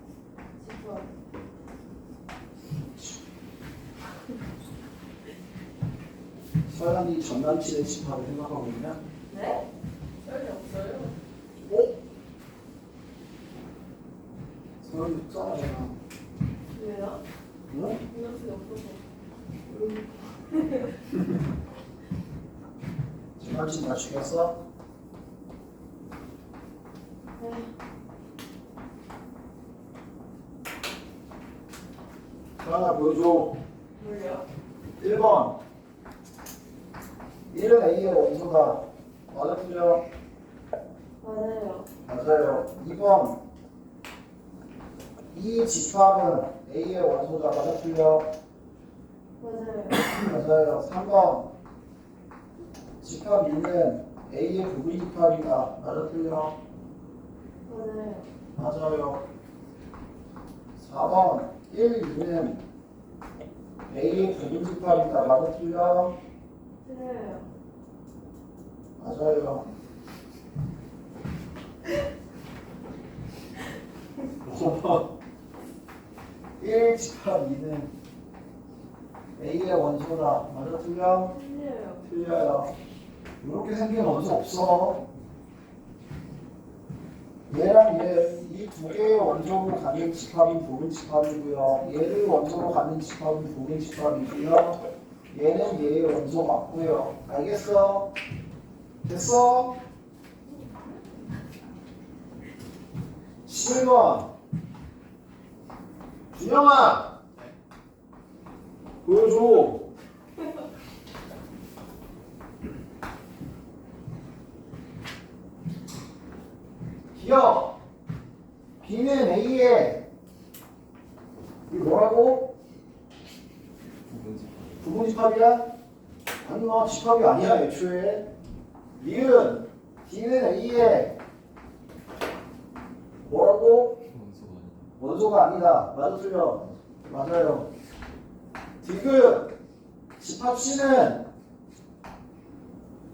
집합. 서연이 전남친의 집합을 생각하고 있냐? 네? 썰이 없어요. 어? 서연이 속상하잖아. 왜요? 응? 전남친이 없어서. 전남친 맞추겠어? 네. 서연아 보여줘. 뭘요? 1번 1은 A의 원소다. 맞아 틀려? 맞아요. 맞아요. 2번 이 집합은 A의 원소다. 맞아 틀려? 맞아요. 맞아요. 3번 집합 2는 A의 부분 집합이다. 맞아 틀려? 맞아요. 맞아요. 4번 1, 2는 A의 부분 집합이다. 맞아 틀려? 틀려요. 맞아요. 5번 1 집합 2는 A의 원소다. 맞아 틀려? 틀려요. 틀려요. 이렇게 생긴 원소 없어. 얘랑 얘 이 두 개의 원소로 가는 집합은 부분 집합이고요. 얘를 원소로 가는 집합은 부분 집합이고요. 얘는 얘의 원소 맞고요. 알겠어? 됐어? 11번 준영아 보여줘. 기억 B는 A에 이게 뭐라고? 부분 집합이야? 아니 너 집합이 아니야 애초에. 니은 D는 A에 뭐라고? 원소가 아니다. 맞아 틀려? 맞아요. 디귿 집합 C는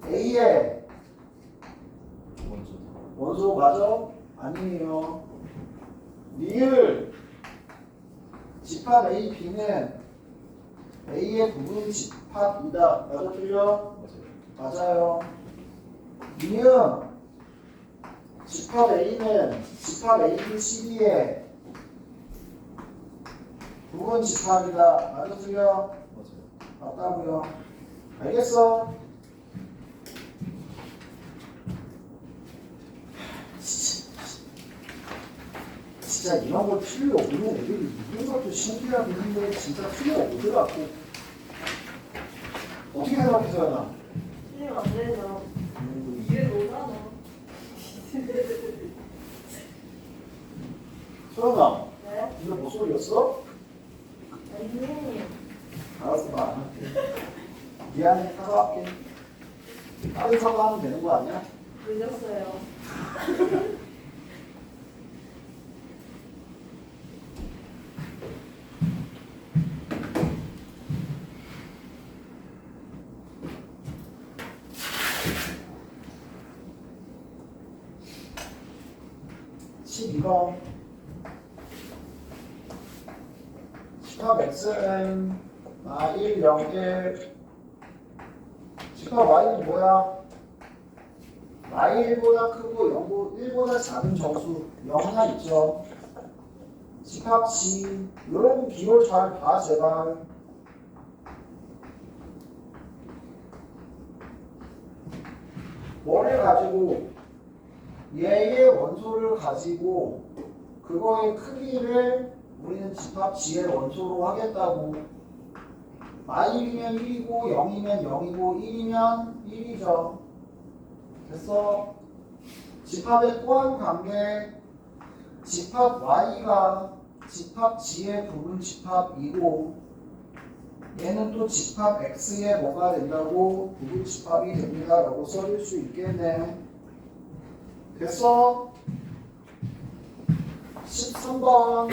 A에 원소 맞아? 아니에요. 리을 집합 A, B는 A의 부분 집합이다. 맞아 틀려? 맞아요. 미음 집합 A는 집합 A, B, C, D의 부분 집합이다. 맞아 틀려? 맞다고요. 알겠어? 진짜 이런 걸 필요 없는 애들이 있는 것도 신기하긴 한데 진짜 필요 없더라고. 어떻게 생각해서 하나? 틀리면 안 되죠. 이해 못하나? 소연아, 네? 이거 목소리였어? 선생님. 알았어, 말 안 할게. 미안해, 사과할게. 다른 사과하면 되는 거 아니야? 늦었어요. 12번 집합 X는 1, 0, 1 집합 Y는 뭐야? Y1보다 크고 1보다 작은 정수 0 하나 있죠. 집합 G 이런 비율 잘 봐 제발. 뭐를 가지고 얘의 원소를 가지고 그거의 크기를 우리는 집합 G의 원소로 하겠다고. Y이면 1이고 0이면 0이고 1이면 1이죠. 됐어? 집합의 또한 관계 집합 Y가 집합 G의 부분 집합이고 얘는 또 집합 X의 뭐가 된다고? 부분 집합이 됩니다 라고 써줄 수 있겠네. 됐어? 13번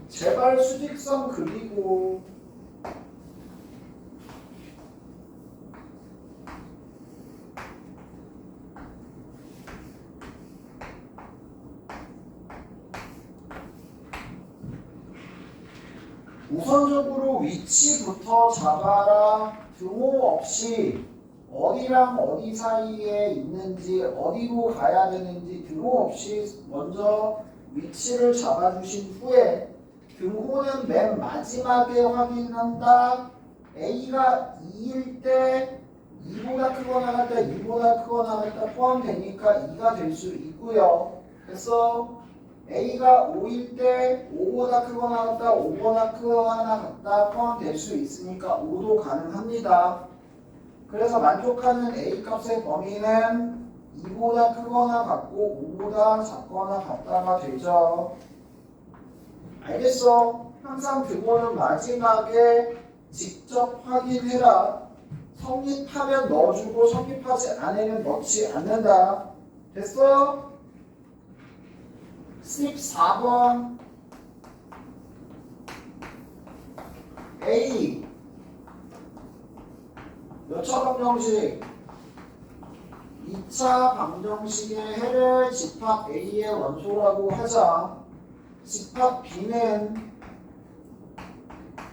제발 수직선 그리고 우선적으로 위치부터 잡아라. 등호 없이 어디랑 어디 사이에 있는지 어디로 가야 되는지 등호 없이 먼저 위치를 잡아주신 후에 등호는 맨 마지막에 확인한다. A가 2일 때 2보다 크거나 같다 2보다 크거나 같다 포함되니까 2가 될 수 있고요. 그래서 A가 5일 때 5보다 크거나 같다 5보다 크거나 같다 포함될 수 있으니까 5도 가능합니다. 그래서 만족하는 A 값의 범위는 2보다 크거나 같고 5보다 작거나 같다가 되죠. 알겠어? 항상 등호는 마지막에 직접 확인해라. 성립하면 넣어주고 성립하지 않으면 넣지 않는다. 됐어? 14번 A 몇 차 방정식? 2차 방정식의 해를 집합 A의 원소라고 하자. 집합 B는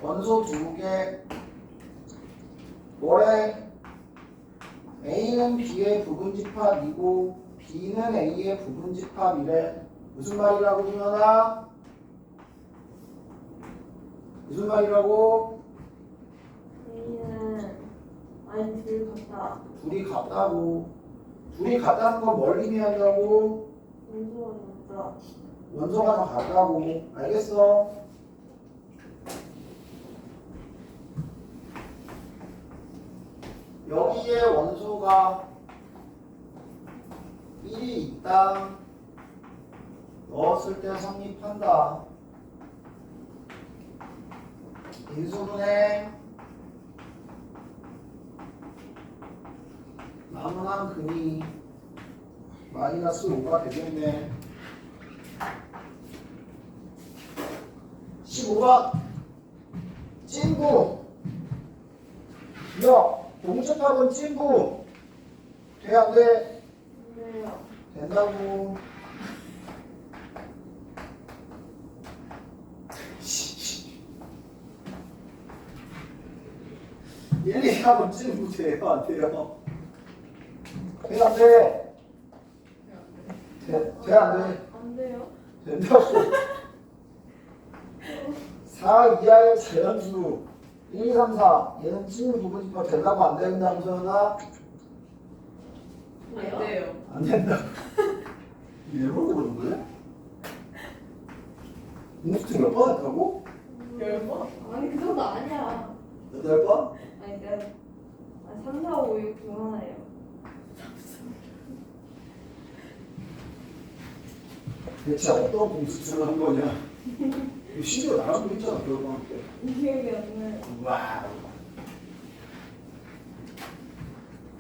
원소 2개. 뭐래? A는 B의 부분집합이고 B는 A의 부분집합이래. 무슨 말이라고 주면아? 무슨 말이라고? A는 아니 둘 같다. 둘이 같다고. 둘이 같다는 건 뭘 의미한다고? 원소가 같다. 원소가 다 같다고. 알겠어? 여기에 원소가 1이 있다. 넣었을 때 성립한다. 인수분해 나무난 금이 마이너스 5가 되겠네. 15번 찐구 공집합은 찐구 돼 안 돼? 근데요. 된다고. 일, 2, 3은 찐구 돼요 안 돼요? 돼 안 돼? 돼 안 돼? 안 돼요. 된다고. 4 이하의 자연수 1, 2, 3, 4 얘는 찐 부분집합 된다고 안 된다고 소연아? 안 돼요. 안 된다고. 일부러 그러는 거야? 공수증 몇 번 했다고? 10번? 아니 그 정도 아니야. 8번? 아니 내가 3, 4, 5, 6 중 하나예요. 대체 어떤 공수증을 한 거냐? 이거 심지어 나랑도 했잖아 교육방학 때. 기억이 안 나요. 와우.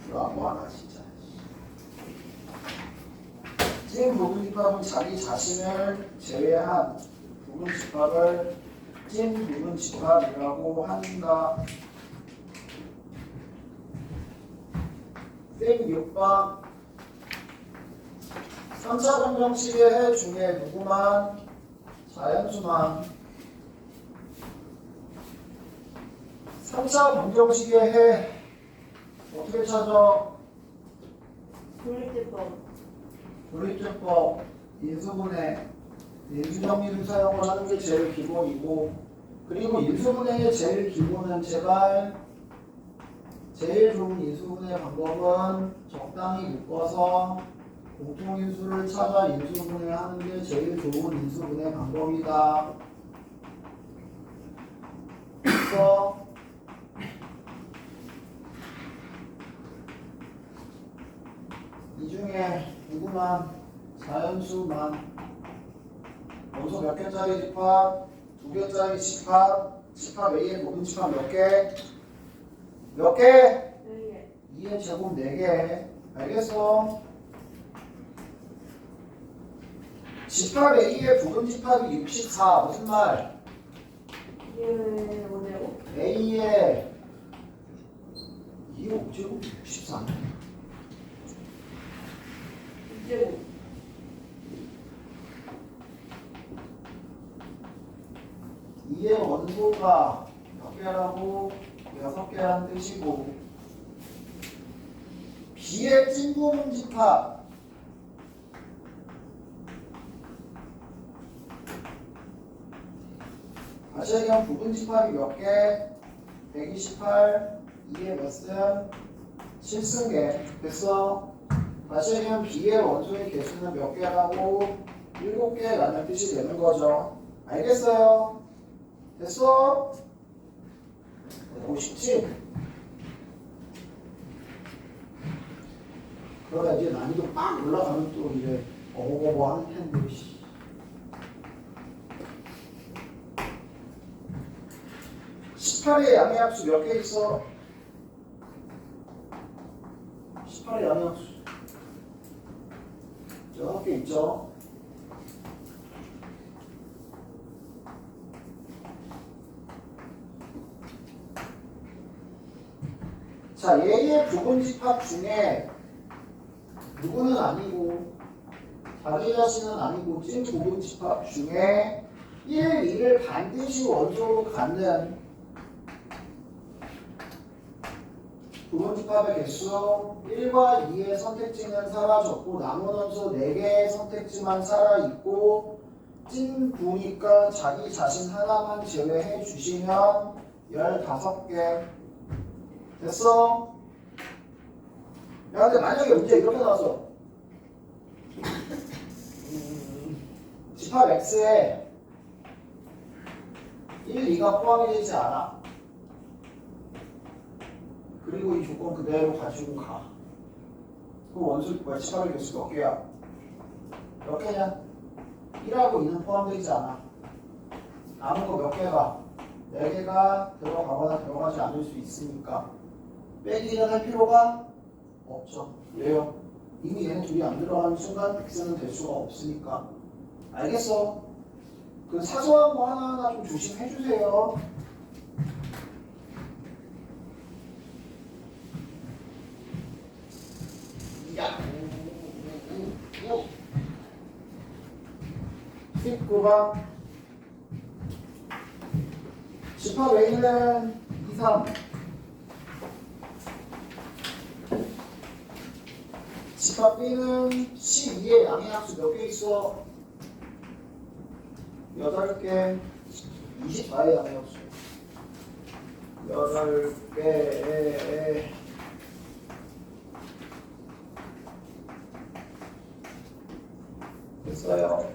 불안하다 진짜. 찐 부분집합은 자기 자신을 제외한 부분집합을 찐 부분집합이라고 한다. 생 6번 3차 방정식의 해 중에 누구만? 자연수만. 3차 방정식의 해 어떻게 찾아? 돌리제법. 조립제법, 인수분해, 인수정리를 사용을 하는 게 제일 기본이고, 그리고 인수분해의 제일 기본은 제일 좋은 인수분해 방법은 적당히 묶어서 공통인수를 찾아 인수분해하는 게 제일 좋은 인수분해 방법이다. 그래서 이 중에 누구만? 자연수만. 원소 몇 개짜리 집합? 2개짜리 집합. 집합 A의 부분집합 몇 개? 몇 개? 네 2의 제곱 4개. 알겠어? 집합 A의 부분집합이 64. 무슨 말? 개. 이게 뭐냐고? A의 2의 5제곱 64. 이제고. 이의 원소가 몇 개라고? 6개라는 뜻이고, B의 찐부분집합 다시 얘기하면 부분집합이 몇 개? 128. 2의 몇 승? 7승계. 됐어? 다시 얘기하면 B의 원소의 개수는 몇 개라고? 7개라는 뜻이 되는 거죠. 알겠어요? 됐어? 보고 싶지? 그러다 이제 난이도 빡 올라가면 또 이제 어버버버 하는 텐데. 18의 양의 합수 몇 개 있어? 빨리 양양수. 6개 있죠? 자, 얘의 부분집합 중에 누구는 아니고 자기 자신은 아니고 찐 부분집합 중에 1, 2를 반드시 원소로 갖는 부분집합의 개수 1과 2의 선택지는 사라졌고 남은 원소 4개의 선택지만 살아있고 찐 부니까 자기 자신 하나만 제외해 주시면 15개 됐어? 야 근데 만약에 문제 이렇게 나왔어 집합 X에 1, 2가 포함이 되지 않아 그리고 이 조건 그대로 가지고 가. 그 원소 집합의 개수 몇 개야? 몇 개냐? 1하고 2는 포함되지 않아. 남은 거 몇 개가? 4개가 들어가거나 들어가지 않을 수 있으니까 빼기는 할 필요가 없죠. 왜요? 이미 얘네 둘이 안 들어가는 순간 X는 될 수가 없으니까. 알겠어? 그 사소한 거 하나하나 좀 조심해 주세요. 야. 19번 집합 A는 2, 3 집합 B는 12의 양의 합수 몇 개 있어? 8개 24의 양의 합수 8개에 됐어요.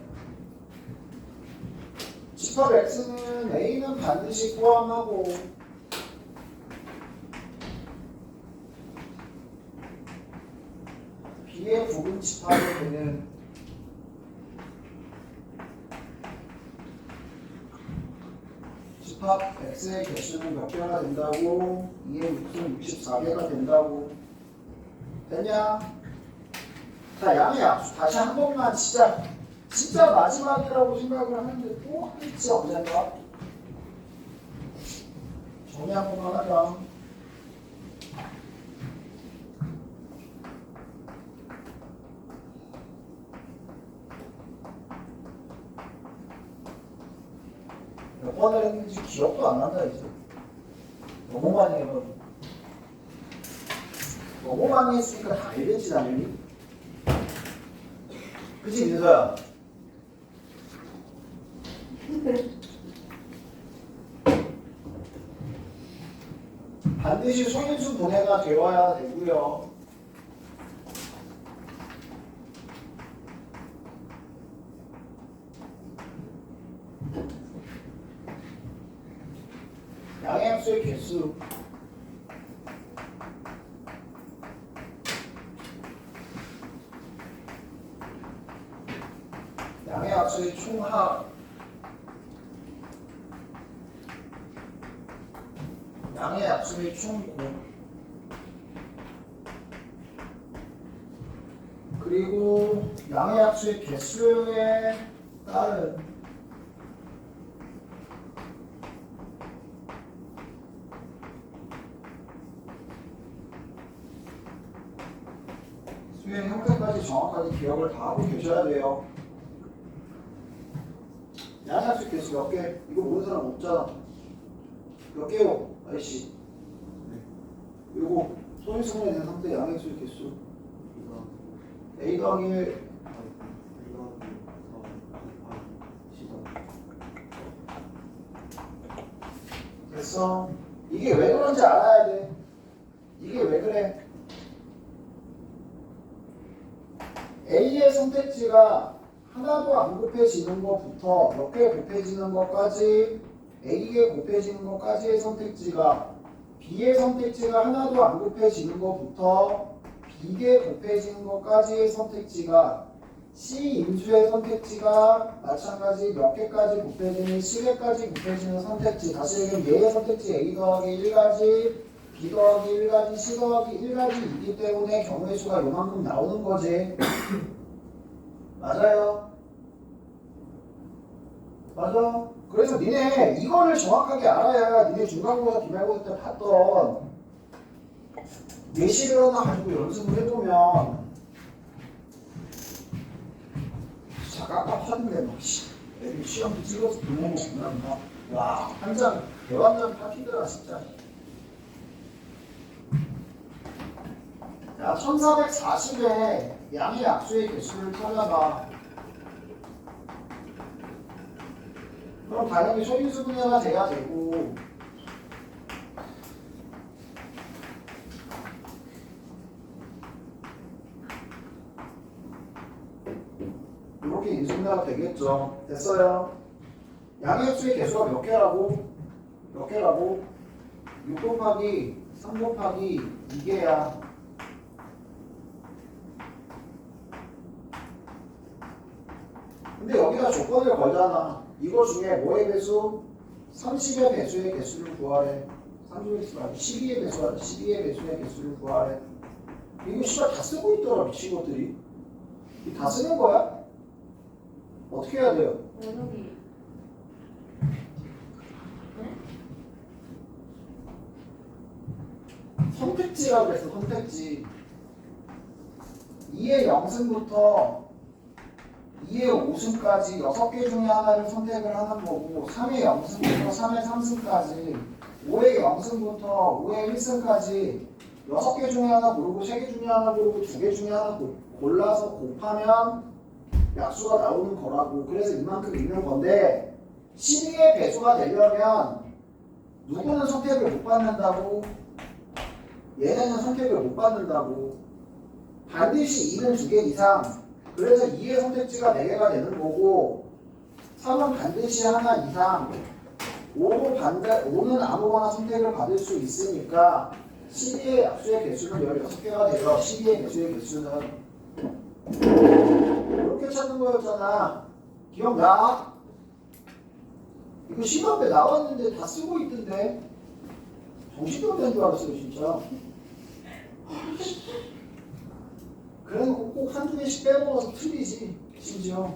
집합 X는 A는 반드시 포함하고 B의 부분 집합이 되는 집합 X의 개수는 몇 개가 된다고? 2의 6은 64개가 된다고. 됐냐? 자, 양의 약수 다시 한 번만 진짜 마지막이라고 생각을 하는데 또 할지 언젠가? 정리 한 번만 하자. 몇 번을 했는지 기억도 안 난다 이제. 너무 많이 해버려. 너무 많이 했으니까 다 알겠지 당연히. 그치 민서야? 반드시 소인수 분해가 되어야 되고요. 양의 합수의 개수 양의 합수의 총합 양의 합수의 총곱 그리고 양의 합수의 개수에 따른 수의 형태까지 정확하게 기억을 다 하고 계셔야 돼요. 양의 합수의 개수 몇 개? 이거 모르는 사람 없잖아. 몇 개요? 아이씨. 요거 소인수분에 대한 상태 양의 합수의 개수 A 더하기 1 됐어. 이게 왜 그런지 알아야 돼. 이게 왜 그래? A의 선택지가 하나도 안 곱해지는 것부터 몇 개 곱해지는 것까지 A에 곱해지는 것까지의 선택지가 B의 선택지가 하나도 안 곱해지는 것부터 B에 곱해지는 것까지의 선택지가 C 인수의 선택지가 마찬가지 몇 개까지 곱해지는 C개까지 곱해지는 선택지 다시 얘기하면 얘의 선택지 A 더하기 1가지 B 더하기 1가지 C 더하기 1가지이기 때문에 경우의 수가 요만큼 나오는 거지. 맞아요? 맞아. 그래서 니네 이거를 정확하게 알아야 니네 중간고사 기말고사 때 봤던 예시를 하나 가지고 연습을 해보면 진짜 깝깝하는데 막 애들 시험도 찍어서 보내고 보면 와 한장 대환장 파티더라 진짜. 야 1440에 양의 약수의 개수를 찾아봐. 그럼 당연히 소인수 분해가 돼야 되고 이렇게 인수분해가 되겠죠. 됐어요. 양의 약수의 개수가 몇 개라고? 몇 개라고? 6 곱하기 3 곱하기 2개야. 근데 여기다 조건을 걸잖아. 이거 중에 뭐의 배수? 30의 배수의 개수를 구하래. 30의 배수 말고 12의 배수하래. 12의 배수의 개수를 구하래. 이거 씨발 다 쓰고 있더라 미친 것들이. 이거 다 쓰는 거야? 어떻게 해야 돼요? 여기. 선택지라고 그랬어. 선택지. 2의 0승부터 2의 5승까지 6개 중에 하나를 선택을 하는 거고 3의 0승부터 3의 3승까지 5의 0승부터 5의 1승까지 6개 중에 하나 고르고 3개 중에 하나 고르고 2개 중에 하나 골라서 곱하면 약수가 나오는 거라고. 그래서 이만큼 있는 건데 12의 배수가 되려면 누구는 선택을 못 받는다고? 얘네는 선택을 못 받는다고. 반드시 2는 2개 이상. 그래서 2의 선택지가 4개가 되는 거고 3은 반드시 하나 이상. 5는 아무거나 선택을 받을 수 있으니까 12의 약수의 개수는 16개가 돼요. 12의 개수의 개수는 이렇게 찾는 거였잖아. 기억나? 이거 시험 때 나왔는데 다 쓰고 있던데 정신병 된 줄 알았어요 진짜. 그래놓고 꼭 한두 개씩 빼먹어서 틀리지 심지어.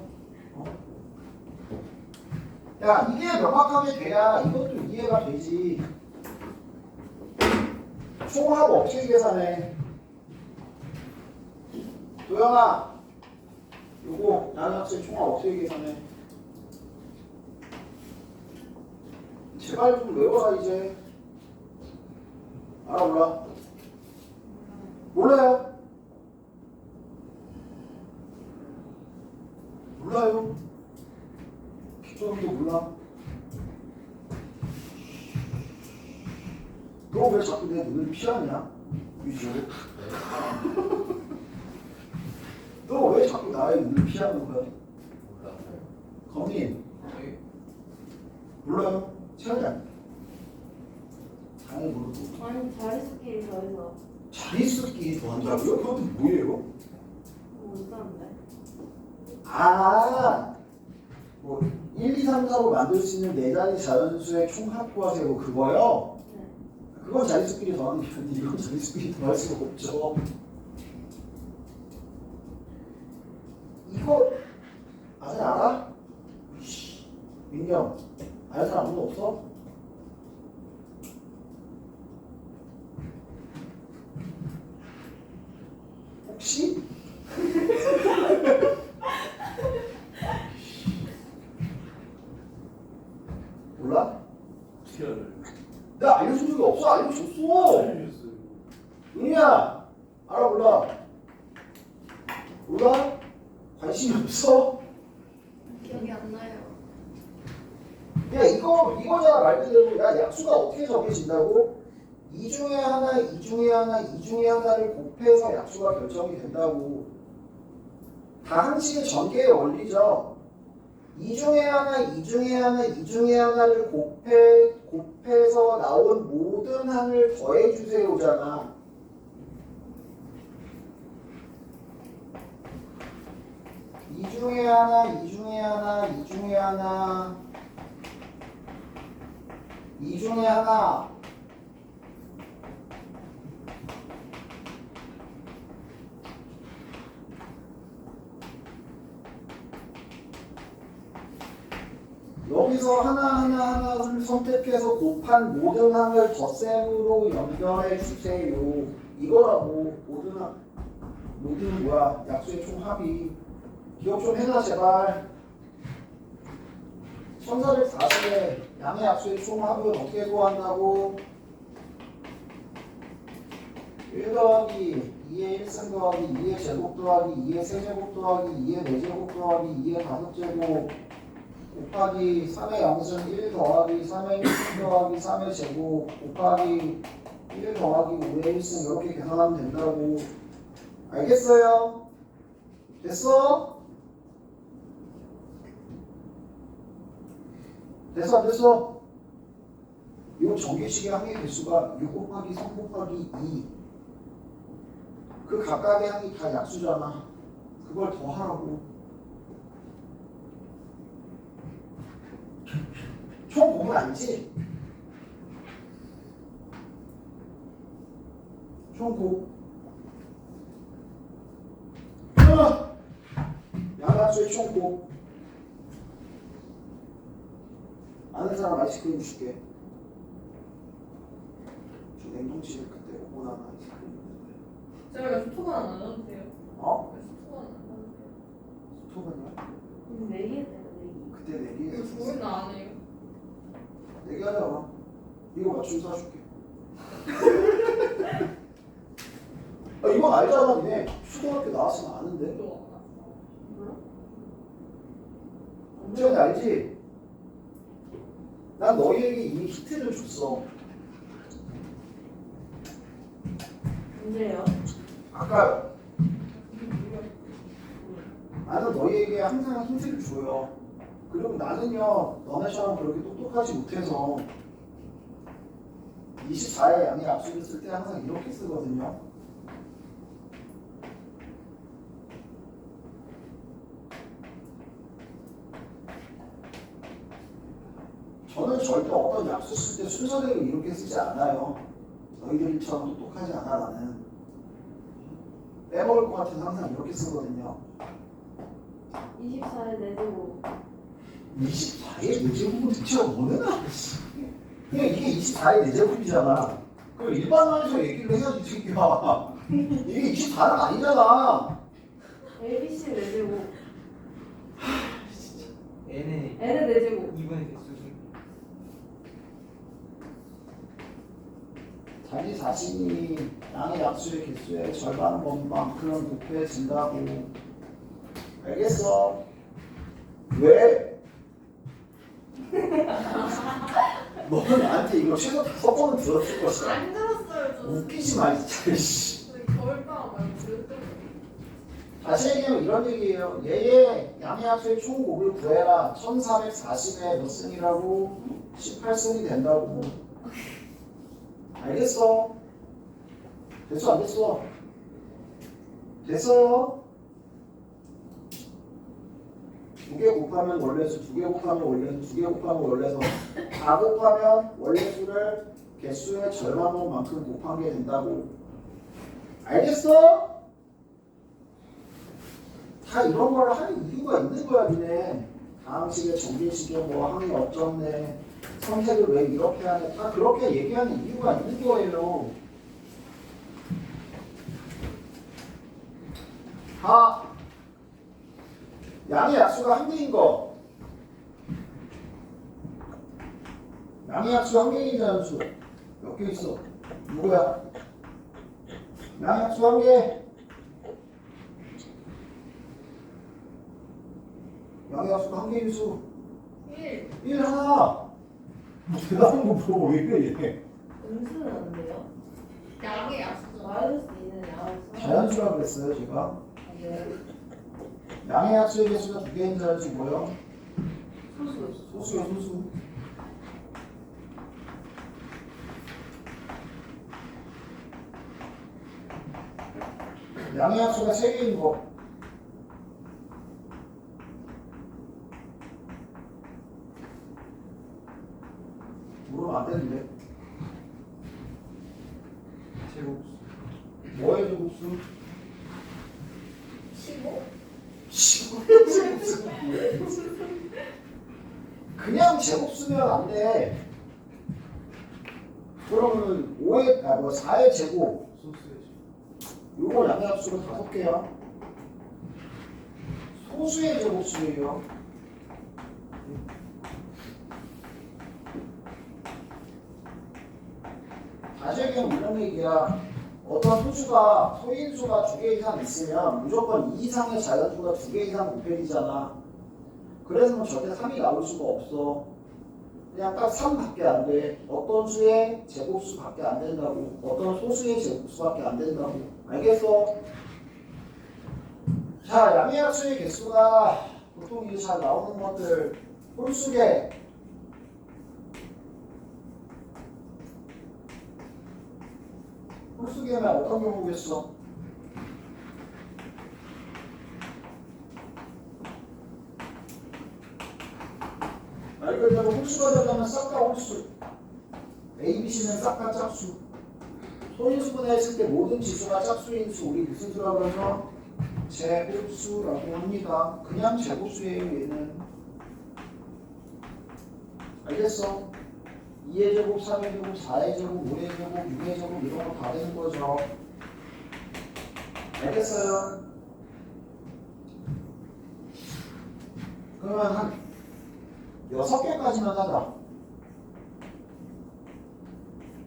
야 이게 명확하게 돼야 이것도 이해가 되지. 총합 어떻게 계산해? 도영아 요거 나는 학생 총합 어떻게 계산해? 제발 좀 외워라 이제. 알아 몰라? 몰라요? 몰라요? 기초도 몰라? 너 왜 자꾸 내 눈을 피하냐? 위주로? 너 왜 자꾸 나의 눈을 피하는 거야? 몰랐어요. 검님 몰라요? 채연이 당연히 모르고 아니 자리수끼리 더해서 자리수끼리 더한다고요? 그것도 뭐예요? 못 사는데. 뭐 1, 2, 3, 4로 만들 수 있는 4단위 자연수의 총합 구하세요 그거요? 네. 그건 자리수끼리 더하는 게 아닌데 이건 자리수끼리 더할 수가 없죠. 이거 아직 알아? 민경 아는 사람 아무도 없어? 혹시? 몰라? 어떻게 알아요? 내가 알려준 적이 없어. 알려줬어. 알려줬어요. 은희야 알아 몰라? 몰라? 관심이 없어? 기억이 안 나요. 야 이거잖아 말 그대로. 야 약수가 어떻게 정해진다고? 이 중에 하나, 이 중에 하나, 이 중에 하나를 곱해서 약수가 결정이 된다고. 다 항식의 전개의 원리죠. 이 중에 하나, 이 중에 하나, 이 중에 하나를 곱해서 나온 모든 항을 더해주세요잖아. 이 중에 하나, 이 중에 하나, 이 중에 하나, 이 중에 하나 여기서 하나를 선택해서 곱한 모든 항을 덧셈으로 연결해 주세요. 이거라고 모든 뭐야? 약수의 총합이. 기억 좀 해놔 제발. 1440에 양의 약수의 총합을 어떻게 구한다고? 1 더하기 2의 1승 더하기 2의 제곱 더하기 2의 세제곱 더하기 2의 4제곱 더하기 2의 5제곱 곱하기 3의 양승 1 더하기 3의 1승 더하기 3의 제곱 곱하기 1 더하기 5의 1승 이렇게 계산하면 된다고. 알겠어요? 됐어? 됐어? 이 전개식의 항의 개수가 6 곱하기 3 곱하기 2 그 각각의 항이 다 약수잖아. 그걸 더하라고. 총 곱은 아니지? 총 곱. 양약수의 총 곱. 아는 사람 아이스크림 줄게. 저 냉동실에 그때 오고 나면 아이스크림 먹는 제가 수토관 안 넣어주세요. 어? 왜 수토관 안 넣어주세요? 스토브냐? 내기 했대요, 내기. 그때 내기 이거 좋은 거 아니에요? 내기하자 그럼. 이거 맞춤 사줄게. 이건 알잖아 니네. 초등학교 나왔으면 아는데. 이거 몰라? 문제는 알지? 난 너희에게 이미 힌트를 줬어. 언제요? 아까 나는 너희에게 항상 힌트를 줘요. 그리고 나는요 너네처럼 그렇게 똑똑하지 못해서 24의 양의 압수를 쓸 때 항상 이렇게 쓰거든요. 저는 절대 어떤 약수 쓸 때 순서대로 이렇게 쓰지 않아요. 너희들처럼 똑똑하지 않아 나는. 빼먹을 것 같아서 항상 이렇게 쓰거든요. 24에 내주고 24의 4제곱은 대체 어느 나라지? 그냥 이게 24의 4제곱이잖아. 그럼 일반화해서 얘기를 해야지 새끼야. 이게 24는 아니잖아. ABC 내주고 n의 N은 내주고 2분의 개수지. 자기 자신이 양의 약수의 개수의 절반만큼 곱해진다고. 알겠어? 왜? 너는 나한테 이거 최소 5번은 들었을 것이야. 안 들었어요, 저. 웃기지 마 진짜. 씨. 겨울방학 말고 그랬더니 다시 얘기하면 이런 얘기예요. 얘의 양의 합수의 총 곱을 구해라. 1440에 몇 승이라고? 18승이 된다고. 알겠어? 됐어 안 됐어? 됐어요? 2개 곱하면 원래수, 2개 곱하면 원래수, 2개 곱하면 원래수 다 곱하면 원래수를 개수의 절반만큼 곱한 게 된다고. 알겠어? 다 이런 걸 하는 이유가 있는 거야 니네. 다항식에 정비식에 뭐 항이 어쩌네, 선택을 왜 이렇게 하네, 다 그렇게 얘기하는 이유가 있는 거예요. 다 양의 약수가 한 개인 거. 양의 약수가 한 개인 자연수 몇 개 있어? 누구야? 양의 약수 한 개. 양의 약수가 한 개인 수 1 1 하나. 뭐 대단한 거 보고 왜 그래 얘. 음수는 안 돼요? 양의 약수죠. 마이너스 2는 양수. 자연수라 그랬어요 제가. 네. 양의 약수의 개수가 2개인 자연수 뭐예요? 소수. 소수요 소수. 양의 약수가 3개인 거. 물으면 안 되는데. 제곱수. 뭐의 제곱수? 15? 15의 제곱수가 뭐야? 그냥 제곱 쓰면 안 돼. 그러면은 4의 제곱 요거 양의합수로 5개야. 소수의 제곱수예요. 다시 얘기하면 이런 얘기야. 어떤 소수가 소인수가 2개 이상 있으면 무조건 2 이상의 자연수가 2개 이상 곱해지잖아. 그래서 절대 3이 나올 수가 없어. 그냥 딱 3밖에 안 돼. 어떤 수의 제곱수밖에 안 된다고. 어떤 소수의 제곱수밖에 안 된다고. 알겠어? 자, 양의합수의 개수가 보통 이제 잘 나오는 것들 홀수계 홀수계면 어떤 경우겠어? 말 그대로 홀수가 되려면 싹 다 홀수. A, B, C는 싹 다 짝수. 소인수분해 했을 때 모든 지수가 짝수인 수 우리 무슨 수라고 하죠? 제곱수라고 합니다. 그냥 제곱수예요 얘는. 알겠어? 2의 제곱, 3의 제곱, 4의 제곱, 5의 제곱, 6의 제곱 이런 거 다 되는 거죠. 알겠어요? 그러면 한 6개까지만 하자.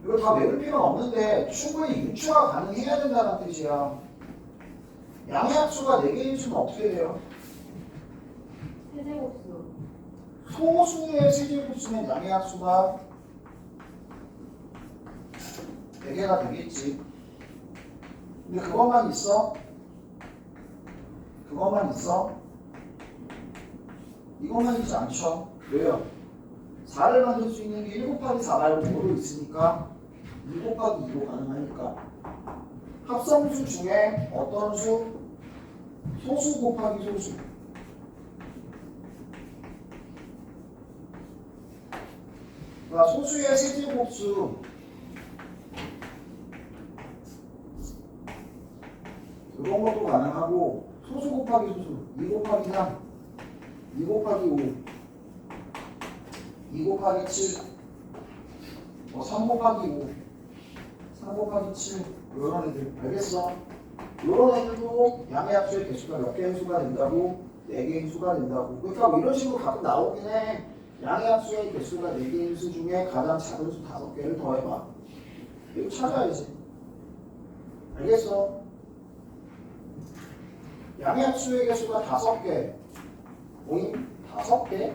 이거 다 외울 필요는 없는데 충분히 유추가 가능해야 된다는 뜻이야. 양의합수가 4개인 수는 어떻게 돼요? 세제곱수. 소수의 세제곱수면 양의합수가 4개가 되겠지. 근데 그것만 있어? 그것만 있어? 이것만 있지 않죠? 왜요? 4를 만들 수 있는 게 1 곱하기 4 말고 5로 있으니까 2 곱하기 2로 가능하니까 합성수 중에 어떤 수? 소수 곱하기 소수. 그러니까 소수의 세제곱수 이런 것도 가능하고 소수 곱하기 소수 2 곱하기 3 2 곱하기 5 2 곱하기 7 3 곱하기 5 3 곱하기 7 이런 애들 알겠어? 이런 애들도 양의합수의 개수가 몇 개의 수가 된다고? 4개의 수가 된다고. 그러니까 이런 식으로 가끔 나오긴 해. 양의합수의 개수가 4개의 수 중에 가장 작은 수 5개를 더해봐. 이거 찾아야지. 알겠어? 양의합수의 개수가 5개. 모임 5개?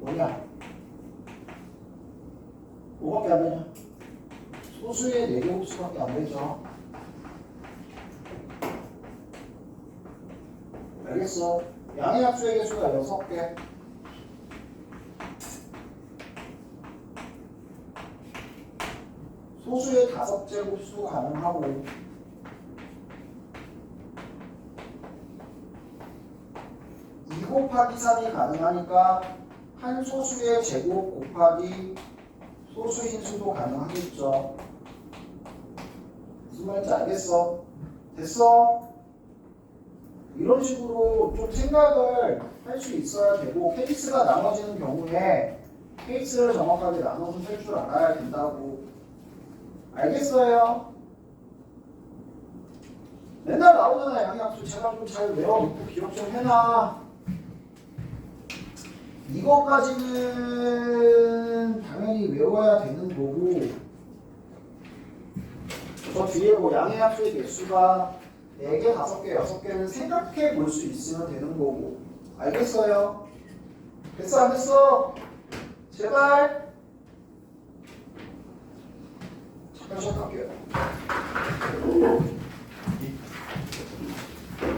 뭐냐? 뭐밖에 안 되냐? 소수의 4개 홀수밖에 안 되죠. 알겠어? 양의합수의 개수가 6개. 소수의 5제곱수 가능하고 2 곱하기 3이 가능하니까 한 소수의 제곱 곱하기 소수인 수도 가능하겠죠. 무슨 말인지 알겠어? 됐어? 이런 식으로 좀 생각을 할 수 있어야 되고 케이스가 나눠지는 경우에 케이스를 정확하게 나눠서 할 줄 알아야 된다고. 알겠어요? 맨날 나오잖아 양의합수. 제가 좀 잘 외워놓고 기억 좀 해놔. 이것까지는 당연히 외워야 되는 거고 저 뒤에 뭐 양의합수의 개수가 4개, 5개, 6개는 생각해 볼 수 있으면 되는 거고. 알겠어요? 됐어 안 됐어? 제발. 잠깐 시작할게요.